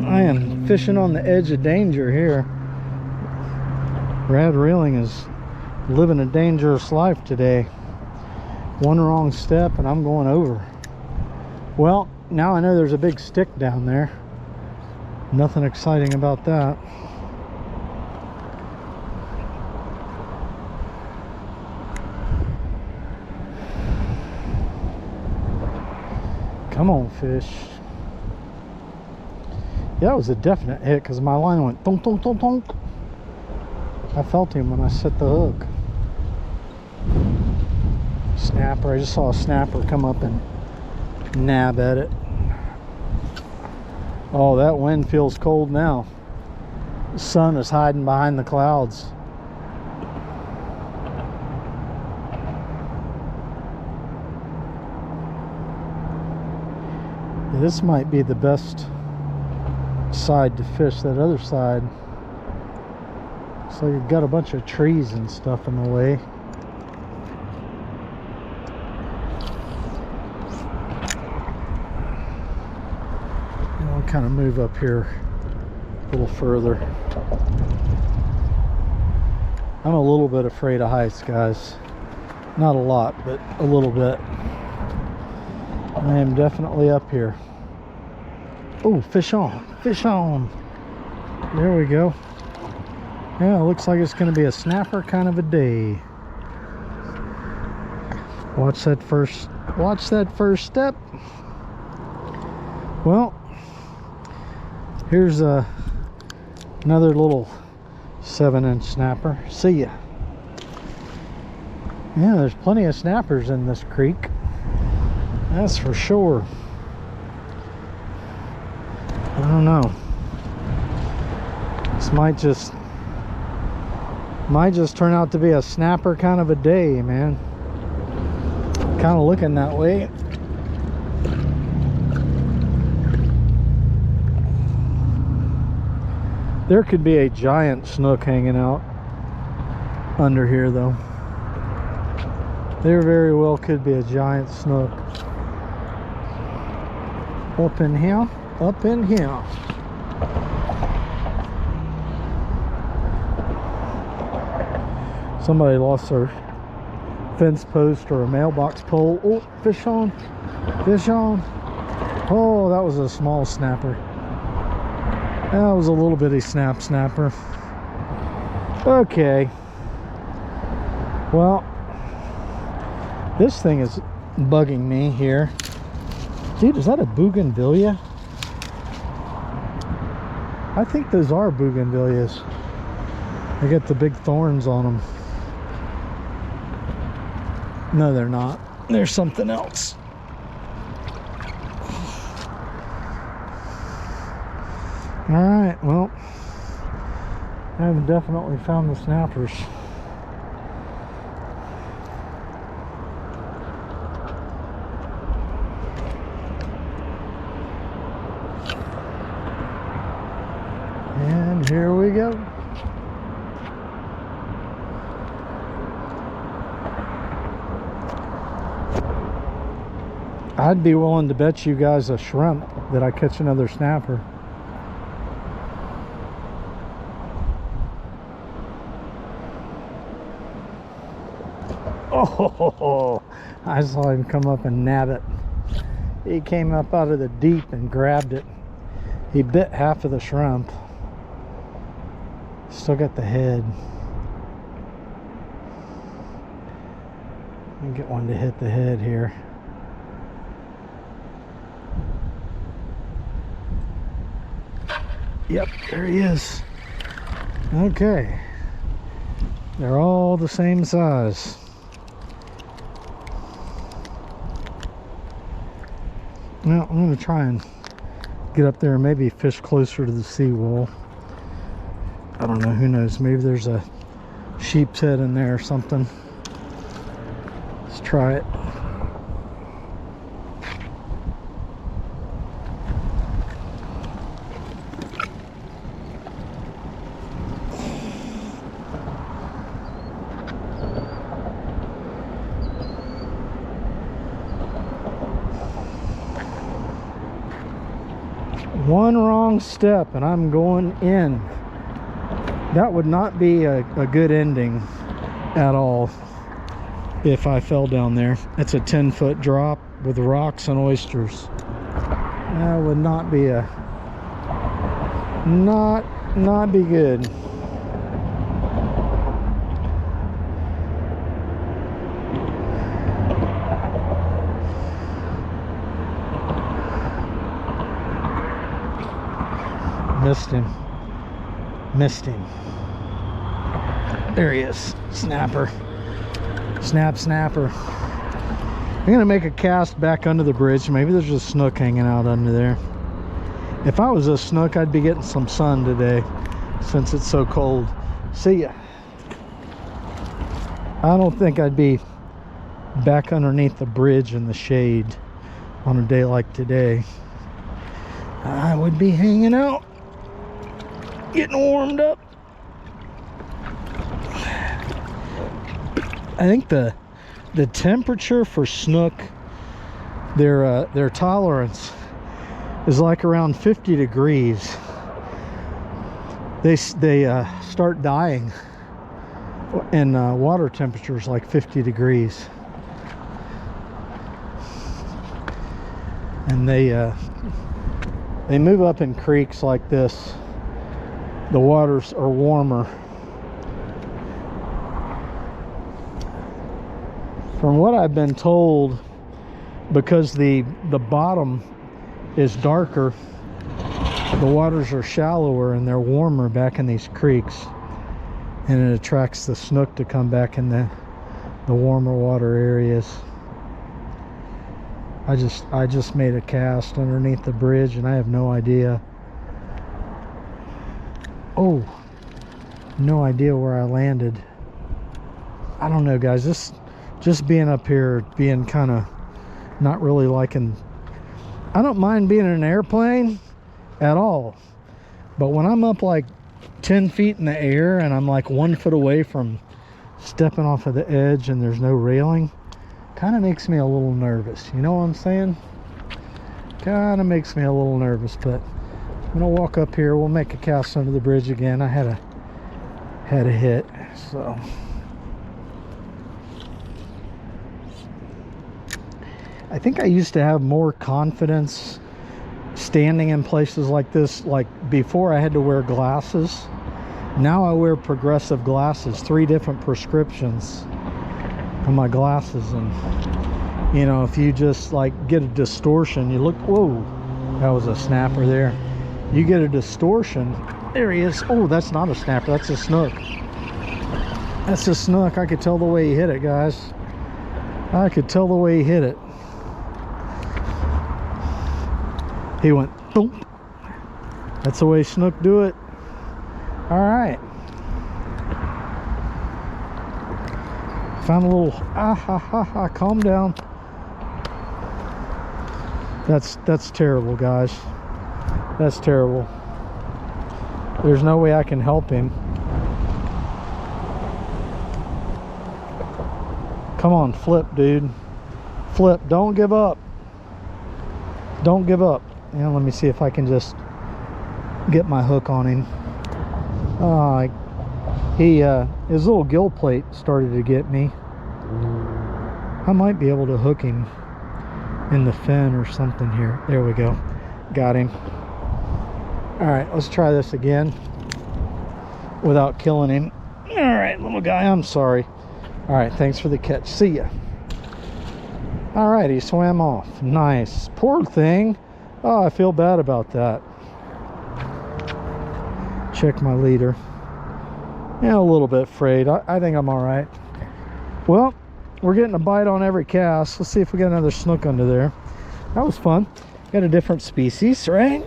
S1: I am fishing on the edge of danger here. Radreeling is living a dangerous life today. One wrong step and I'm going over. Well, now I know there's a big stick down there. Nothing exciting about that. Come on, fish. Yeah, that was a definite hit because my line went thunk, thunk, thunk, thunk. I felt him when I set the hook. Snapper. I just saw a snapper come up and nab at it. Oh, that wind feels cold now. The sun is hiding behind the clouds. This might be the best side to fish. That other side, so you've got a bunch of trees and stuff in the way. And I'll kind of move up here a little further. I'm a little bit afraid of heights, guys. Not a lot, but a little bit. I am definitely up here. Oh, fish on, fish on. There we go. Yeah, it looks like it's going to be a snapper kind of a day. Watch that first step. Well, here's another little 7-inch snapper. See ya. Yeah, there's plenty of snappers in this creek. That's for sure. I don't know. This might just turn out to be a snapper kind of a day, man. Kind of looking that way. There could be a giant snook hanging out under here, though. There very well could be a giant snook. Up in here, up in here. Somebody lost their fence post or a mailbox pole. Oh, fish on, fish on. Oh, that was a small snapper. That was a little bitty snapper. Okay. Well, this thing is bugging me here. Dude, is that a bougainvillea? I think those are bougainvilleas. They get the big thorns on them. No, they're not. They're something else. All right, well, I've definitely found the snappers. And here we go. I'd be willing to bet you guys a shrimp that I catch another snapper. Oh, I saw him come up and nab it. He came up out of the deep and grabbed it. He bit half of the shrimp. Still got the head. Let me get one to hit the head here. Yep, there he is. Okay. They're all the same size. Now, I'm going to try and get up there and maybe fish closer to the seawall. I don't know, who knows, maybe there's a sheep's head in there or something. Let's try it. One wrong step and I'm going in. That would not be a good ending at all if I fell down there. It's a 10-foot drop with rocks and oysters. That would not be a not be good. Missed him. There he is. Snapper. Snapper. I'm gonna make a cast back under the bridge. Maybe there's a snook hanging out under there. If I was a snook, I'd be getting some sun today since it's so cold. See ya. I don't think I'd be back underneath the bridge in the shade on a day like today. I would be hanging out, getting warmed up. I think the temperature for snook, their tolerance is like around 50 degrees. They start dying in water temperatures like 50 degrees, and they move up in creeks like this. The waters are warmer. From what I've been told, because the bottom is darker, the waters are shallower and they're warmer back in these creeks, and it attracts the snook to come back in the warmer water areas. I just made a cast underneath the bridge and I have no idea. Oh, no idea where I landed. I don't know, guys. This just being up here, being kind of not really liking. I don't mind being in an airplane at all, but when I'm up like 10 feet in the air and I'm like 1 foot away from stepping off of the edge and there's no railing, kind of makes me a little nervous. You know what I'm saying? Kind of makes me a little nervous. But I'm gonna walk up here. We'll make a cast under the bridge again. I had a hit, so I think I used to have more confidence standing in places like this. Like before, I had to wear glasses Now I wear progressive glasses, 3 different prescriptions on my glasses. And you know, if you just like get a distortion, you look, whoa, that was a snapper there. You get a distortion, there he is. Oh, that's not a snapper, that's a snook. That's a snook. I could tell the way he hit it, guys. I could tell the way he hit it. He went boom. That's the way snook do it. All right. Found a little calm down. That's terrible, guys. That's terrible. There's no way I can help him. Come on, flip, dude. Flip. Don't give up. Don't give up. Yeah, let me see if I can just get my hook on him. His little gill plate started to get me. I might be able to hook him in the fin or something here. There we go. Got him. All right, let's try this again without killing him. All right, little guy, I'm sorry. All right, thanks for the catch. See ya. All right, he swam off. Nice. Poor thing. Oh, I feel bad about that. Check my leader. Yeah, a little bit frayed. I think I'm all right. Well, we're getting a bite on every cast. Let's see if we got another snook under there. That was fun. Got a different species, right?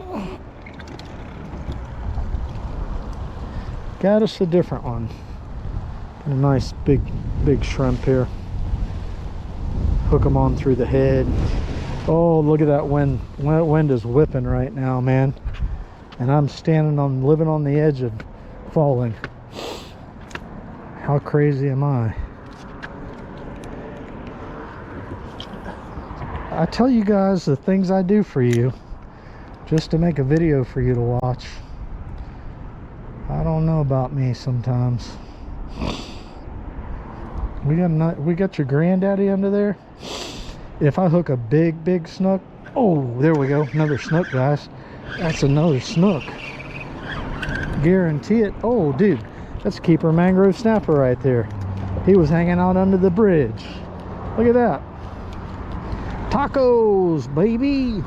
S1: Got us a different one. A nice big shrimp here. Hook them on through the head. Oh, look at that wind. Wind is whipping right now, man. And I'm living on the edge of falling. How crazy am I? I tell you guys the things I do for you just to make a video for you to watch. I don't know about me sometimes. We got your granddaddy under there. If I hook a big snook, oh, there we go, another snook, guys. That's another snook. Guarantee it. Oh, dude, that's keeper mangrove snapper right there. He was hanging out under the bridge. Look at that. Tacos, baby.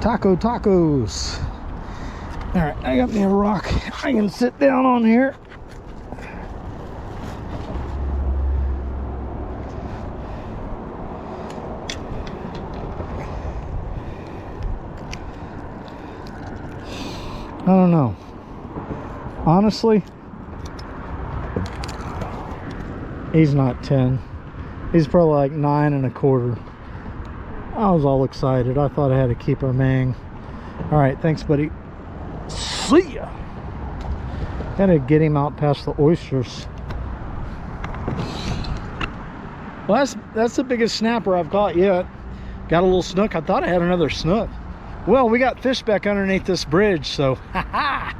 S1: Tacos. All right, I got me a rock. I can sit down on here. I don't know. Honestly, he's not 10. He's probably like 9 1/4. I was all excited. I thought I had to keep our mang. All right, thanks, buddy. See ya. Gotta get him out past the oysters. Well, that's the biggest snapper I've caught yet. Got a little snook. I thought I had another snook. Well, we got fish back underneath this bridge, so ha-ha!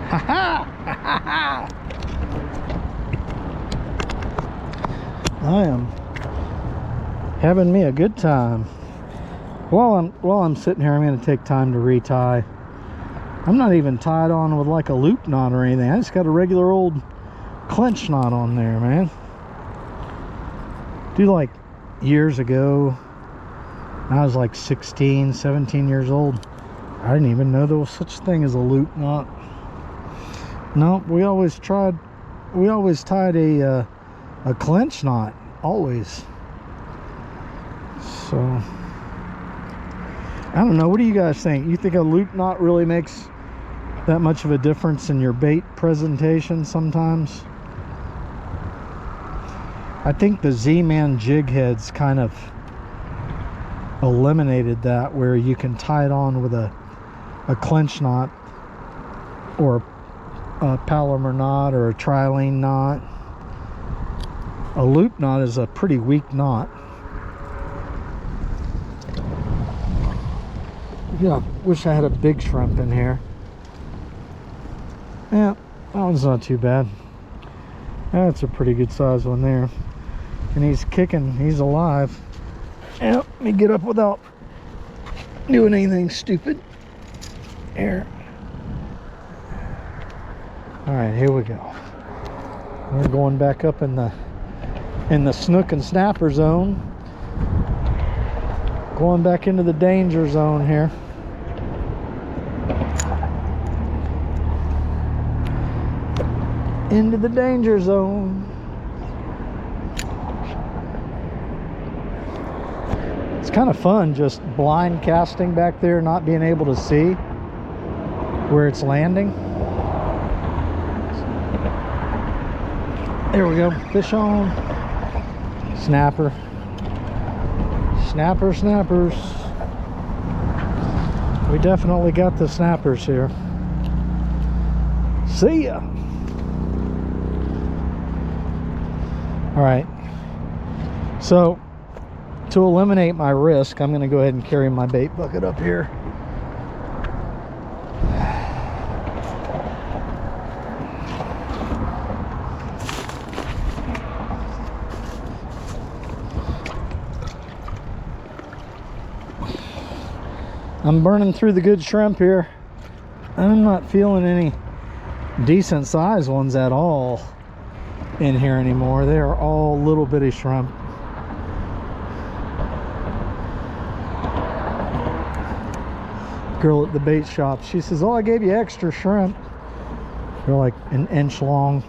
S1: Ha-ha! Ha-ha! I am having me a good time. While I'm sitting here, I'm going to take time to retie. I'm not even tied on with like a loop knot or anything. I just got a regular old clench knot on there, man. Dude, like years ago, I was like 16, 17 years old. I didn't even know there was such a thing as a loop knot. No, we always tied a clench knot, always. So, I don't know, what do you guys think? You think a loop knot really makes that much of a difference in your bait presentation sometimes? I think the Z-Man jig heads kind of eliminated that, where you can tie it on with a clench knot or a Palomar knot or a trilene knot. A loop knot is a pretty weak knot. Yeah, wish I had a big shrimp in here. Yeah, that one's not too bad. That's a pretty good size one there. And he's kicking, he's alive. Yeah, let me get up without doing anything stupid. Here. All right, here we go. We're going back up in the snook and snapper zone. Going back into the danger zone here. Into the danger zone. It's kind of fun just blind casting back there, not being able to see where it's landing. There we go. Fish on. Snapper. Snappers. We definitely got the snappers here. See ya. All right. So to eliminate my risk, I'm going to go ahead and carry my bait bucket up here. I'm burning through the good shrimp here. I'm not feeling any decent sized ones at all in here anymore. They are all little bitty shrimp. Girl at the bait shop, she says, oh, I gave you extra shrimp. They're like an inch long.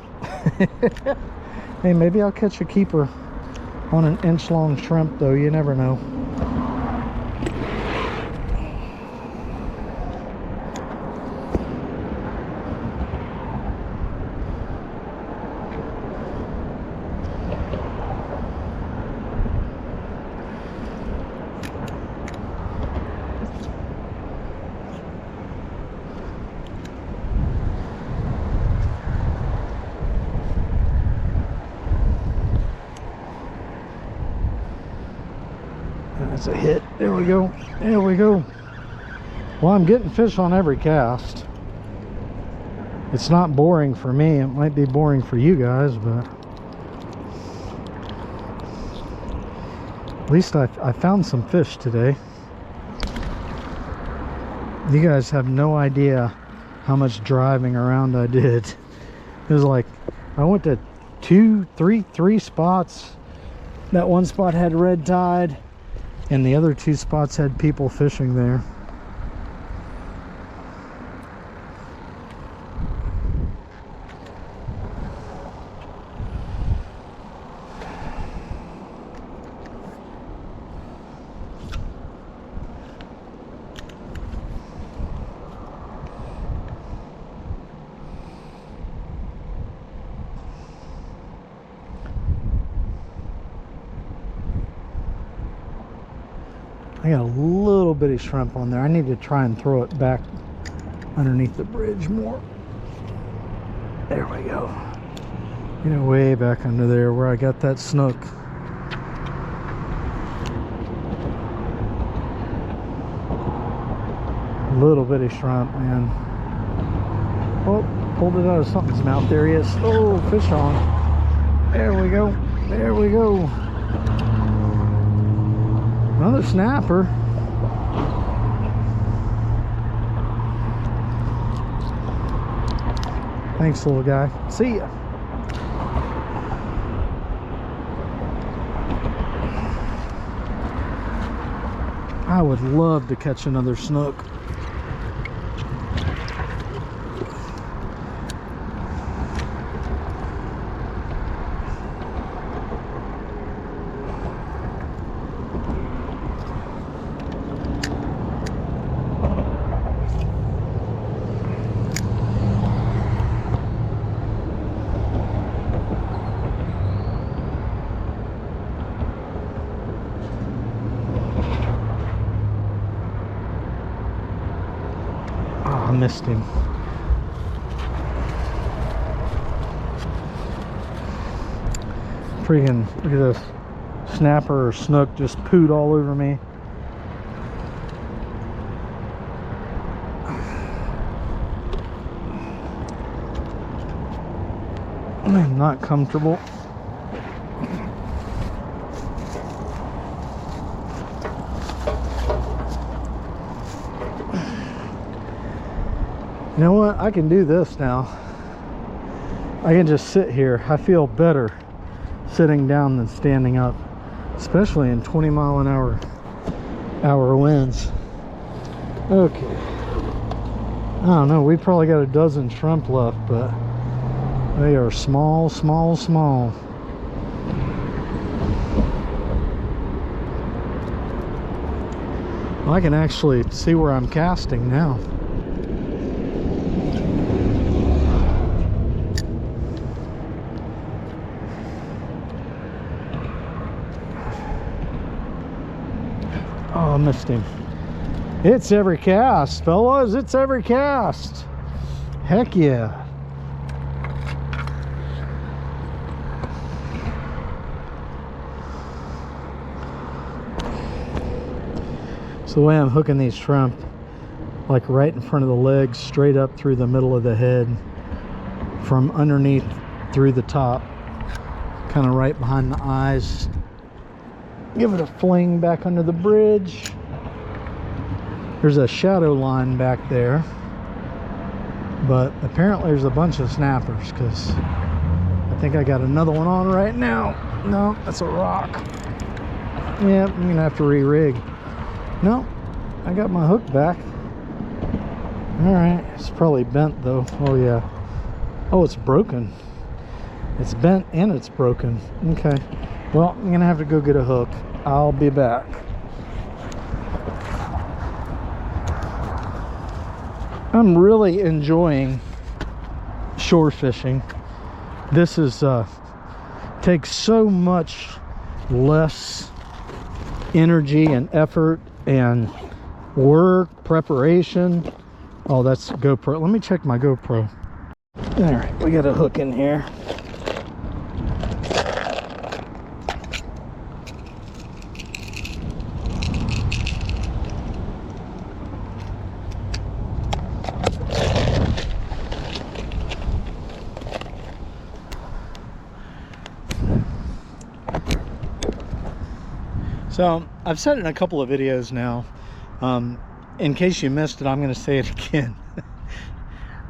S1: Hey, maybe I'll catch a keeper on an inch long shrimp though, you never know. That's a hit. There we go. There we go. Well, I'm getting fish on every cast. It's not boring for me. It might be boring for you guys, but at least I found some fish today. You guys have no idea how much driving around I did. It was like I went to three spots. That one spot had red tide, and the other two spots had people fishing there. I got a little bitty shrimp on there. I need to try and throw it back underneath the bridge more. There we go. Get it way back under there where I got that snook. Little bitty shrimp, man. Oh, pulled it out of something's mouth. There he is. Oh, fish on. There we go. There we go. Another snapper. Thanks, little guy. See ya. I would love to catch another snook. I missed him. Freaking, look at this snapper or snook just pooed all over me. I'm not comfortable. You know what? I can do this now. I can just sit here. I feel better sitting down than standing up, especially in 20-mile-an-hour winds. Okay. I don't know. We probably got a dozen shrimp left, but they are small, small, small. I can actually see where I'm casting now. Oh, I missed him. It's every cast, fellas. It's every cast. Heck yeah. So the way I'm hooking these shrimp, like right in front of the legs, straight up through the middle of the head, from underneath through the top, kind of right behind the eyes. Give it a fling back under the bridge. There's a shadow line back there, but apparently there's a bunch of snappers, because I think I got another one on right now. No, that's a rock. Yeah, I'm gonna have to re-rig. No, I got my hook back. All right, it's probably bent though. Oh yeah. Oh, it's broken. It's bent and it's broken. Okay. Well, I'm gonna have to go get a hook. I'll be back. I'm really enjoying shore fishing. This is takes so much less energy and effort and work, preparation. Oh, that's GoPro. Let me check my GoPro. All right, we got a hook in here. So I've said it in a couple of videos now. In case you missed it, I'm going to say it again.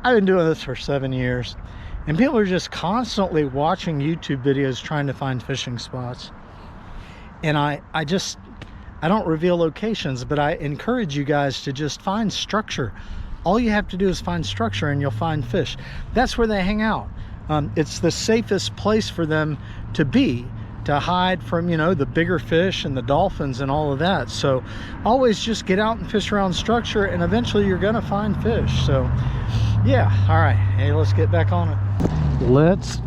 S1: I've been doing this for 7 years, and people are just constantly watching YouTube videos trying to find fishing spots. And I don't reveal locations, but I encourage you guys to just find structure. All you have to do is find structure and you'll find fish. That's where they hang out. It's the safest place for them to be, to hide from, you know, the bigger fish and the dolphins and all of that. So always just get out and fish around structure, and eventually you're gonna find fish. So yeah, all right, hey, let's get back on it. Let's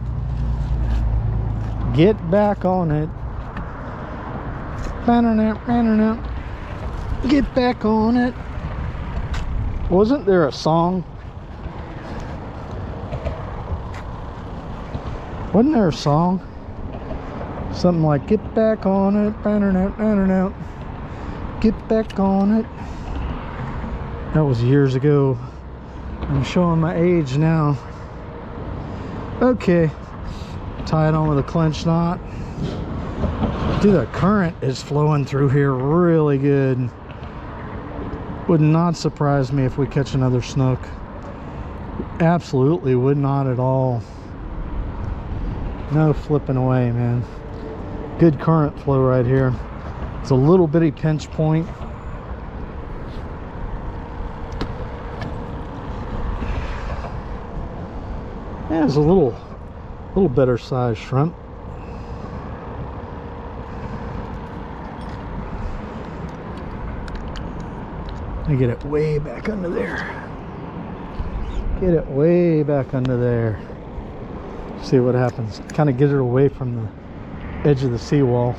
S1: get back on it. Get back on it. Wasn't there a song? Wasn't there a song? Something like, get back on it, get back on it. That was years ago. I'm showing my age now. Okay, tie it on with a clench knot. Dude, the current is flowing through here really good. Would not surprise me if we catch another snook. Absolutely would not at all. No flipping away, man. Good current flow right here. It's a little bitty pinch point. Yeah, it's a little better sized shrimp. I get it way back under there. Get it way back under there. See what happens. Kind of get it away from the edge of the seawall.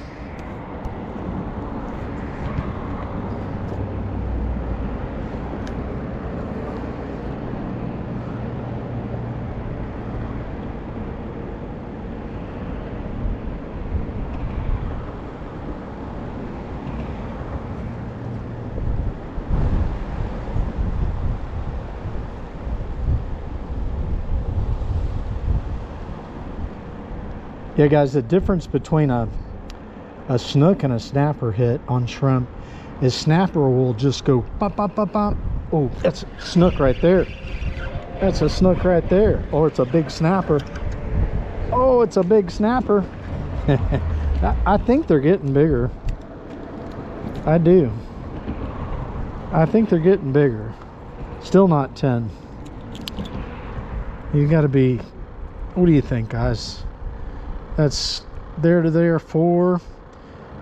S1: Yeah, guys, the difference between a snook and a snapper hit on shrimp is snapper will just go pop, pop, pop, pop, Oh, that's a snook right there. That's a snook right there. Or it's a big snapper. Oh, it's a big snapper. I think they're getting bigger. I do. I think they're getting bigger. Still not 10. You got to be, what do you think, guys? That's there to there, 4.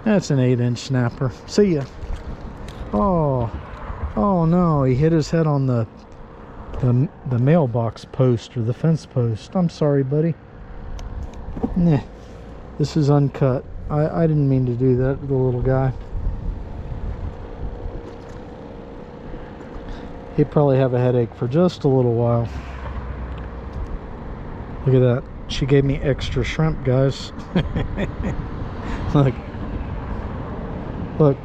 S1: That's an 8-inch snapper. See ya. Oh, oh no, he hit his head on the mailbox post or the fence post. I'm sorry, buddy. Nah, this is Uncut. I didn't mean to do that to the little guy. He'd probably have a headache for just a little while. Look at that. She gave me extra shrimp, guys. Look. Look.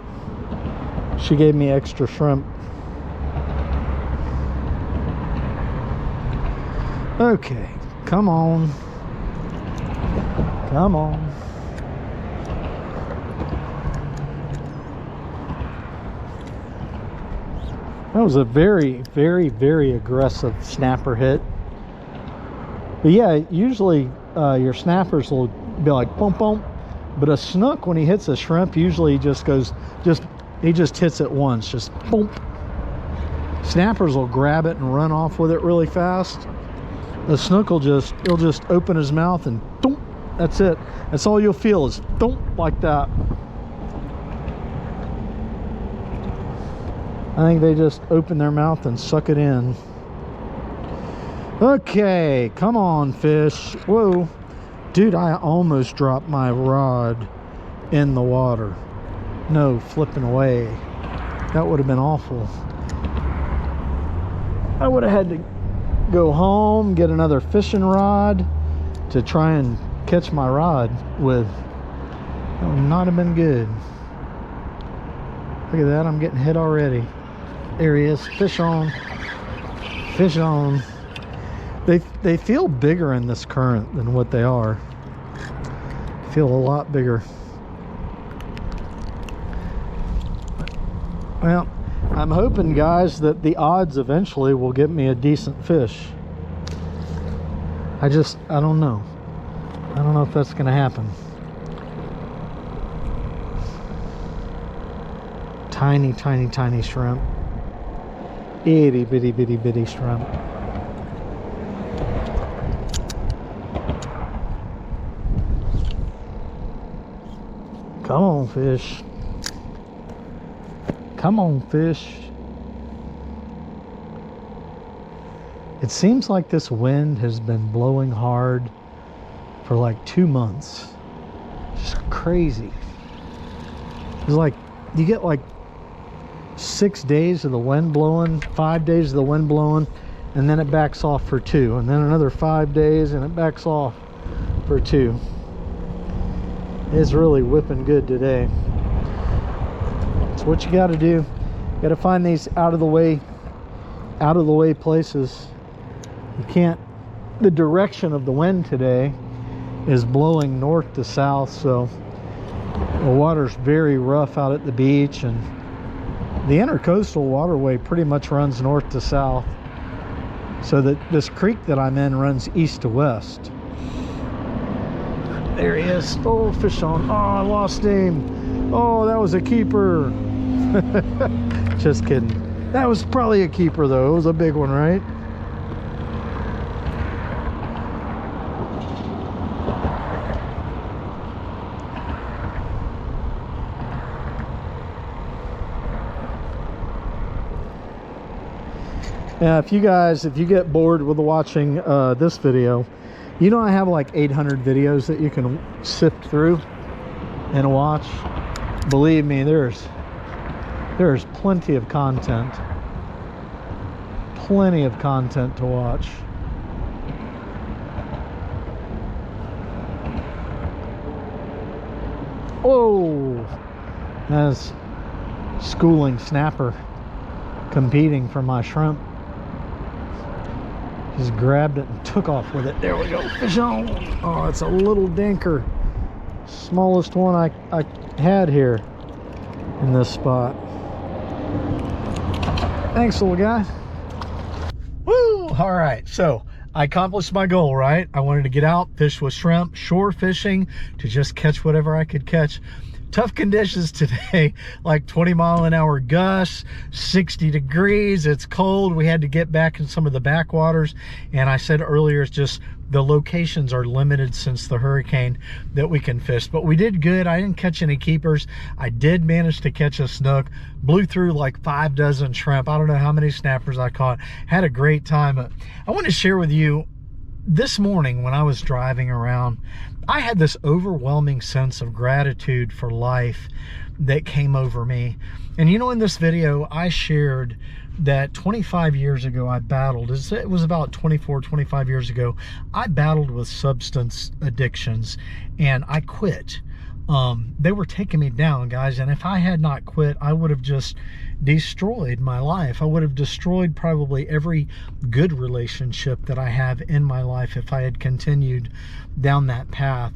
S1: She gave me extra shrimp. Okay. Come on. Come on. That was a very, very, very aggressive snapper hit. But yeah, usually your snappers will be like boom, boom. But a snook, when he hits a shrimp, usually he just goes, he just hits it once, just boom. Snappers will grab it and run off with it really fast. The snook will he'll just open his mouth and boom. That's it. That's all you'll feel is boom, like that. I think they just open their mouth and suck it in. Okay, come on, fish. Whoa. Dude, I almost dropped my rod in the water. No, flipping away. That would have been awful. I would have had to go home, get another fishing rod to try and catch my rod with. That would not have been good. Look at that, I'm getting hit already. There he is. Fish on. Fish on. They feel bigger in this current than what they are. Feel a lot bigger. Well, I'm hoping, guys, that the odds eventually will get me a decent fish. I don't know. I don't know if that's going to happen. Tiny, tiny, tiny shrimp. Itty bitty bitty bitty shrimp. Come on, fish. Come on, fish. It seems like this wind has been blowing hard for like 2 months. Just crazy. It's like you get like 6 days of the wind blowing, 5 days of the wind blowing, and then it backs off for 2, and then another 5 days and it backs off for 2. It's really whipping good today. It's what you got to do. You got to find these out of the way places. You can't. The direction of the wind today is blowing north to south, so the water's very rough out at the beach, and the intercoastal waterway pretty much runs north to south, so that this creek that I'm in runs east to west. There he is. Oh, fish on. Oh, I lost him. Oh, that was a keeper. Just kidding. That was probably a keeper, though. It was a big one, right? Yeah, if you get bored with watching this video, you know I have like 800 videos that you can sift through and watch. Believe me, there's plenty of content. Plenty of content to watch. Whoa! That's schooling snapper competing for my shrimp. Just grabbed it and took off with it. There we go. Fish on. Oh, it's a little dinker. Smallest one I had here in this spot. Thanks, little guy. Woo! All right, so I accomplished my goal, right? I wanted to get out, fish with shrimp, shore fishing, to just catch whatever I could catch. Tough conditions today, like 20-mile-an-hour gusts, 60 degrees, it's cold. We had to get back in some of the backwaters, and I said earlier, it's just the locations are limited since the hurricane that we can fish. But we did good. I didn't catch any keepers. I did manage to catch a snook, blew through like 5 dozen shrimp. I don't know how many snappers I caught. Had a great time. I want to share with you, this morning when I was driving around, I had this overwhelming sense of gratitude for life that came over me. And you know, in this video, I shared that 25 years ago I battled, it was about 25 years ago, I battled with substance addictions and I quit. They were taking me down, guys, and if I had not quit, I would have just destroyed my life. I would have destroyed probably every good relationship that I have in my life if I had continued down that path.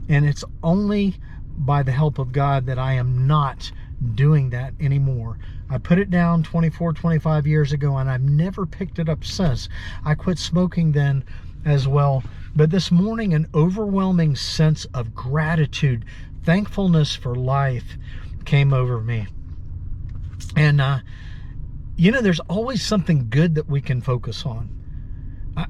S1: And it's only by the help of God that I am not doing that anymore. I put it down 25 years ago, and I've never picked it up since. I quit smoking then as well. But this morning, an overwhelming sense of gratitude, thankfulness for life came over me. And, you know, there's always something good that we can focus on.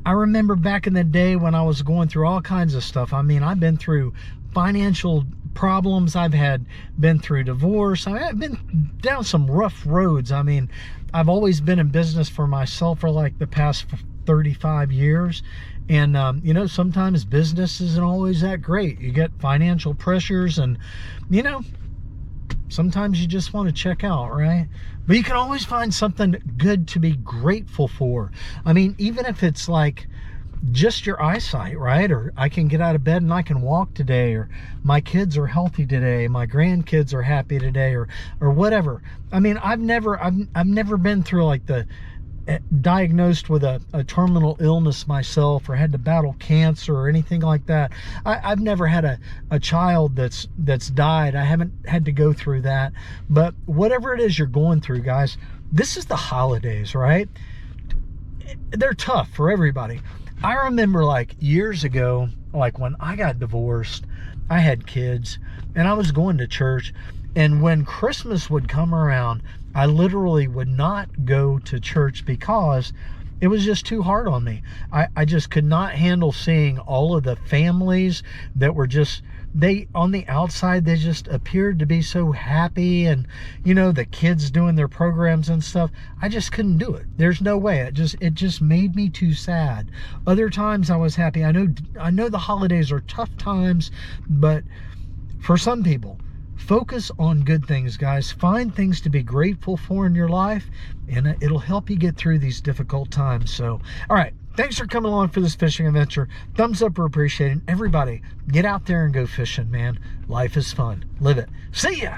S1: I remember back in the day when I was going through all kinds of stuff. I mean, I've been through financial problems. I've been through divorce. I've been down some rough roads. I mean, I've always been in business for myself for like the past 35 years. And, you know, sometimes business isn't always that great. You get financial pressures and, you know, sometimes you just want to check out, right? But you can always find something good to be grateful for. I mean, even if it's like just your eyesight, right? Or I can get out of bed and I can walk today, or my kids are healthy today, my grandkids are happy today, or whatever. I mean, I've never been through like the diagnosed with a terminal illness myself, or had to battle cancer or anything like that. I've never had a child that's died. I haven't had to go through that. But whatever it is you're going through, guys, this is the holidays, right? They're tough for everybody. I remember like years ago, like when I got divorced, I had kids and I was going to church, and when Christmas would come around, I literally would not go to church because it was just too hard on me. I just could not handle seeing all of the families that were just, on the outside, they just appeared to be so happy, and, you know, the kids doing their programs and stuff. I just couldn't do it. There's no way. It just made me too sad. Other times I was happy. I know the holidays are tough times, but for some people, focus on good things, guys. Find things to be grateful for in your life, and it'll help you get through these difficult times. So, all right, thanks for coming along for this fishing adventure. Thumbs up are appreciated. Everybody, get out there and go fishing, man. Life is fun. Live it. See ya.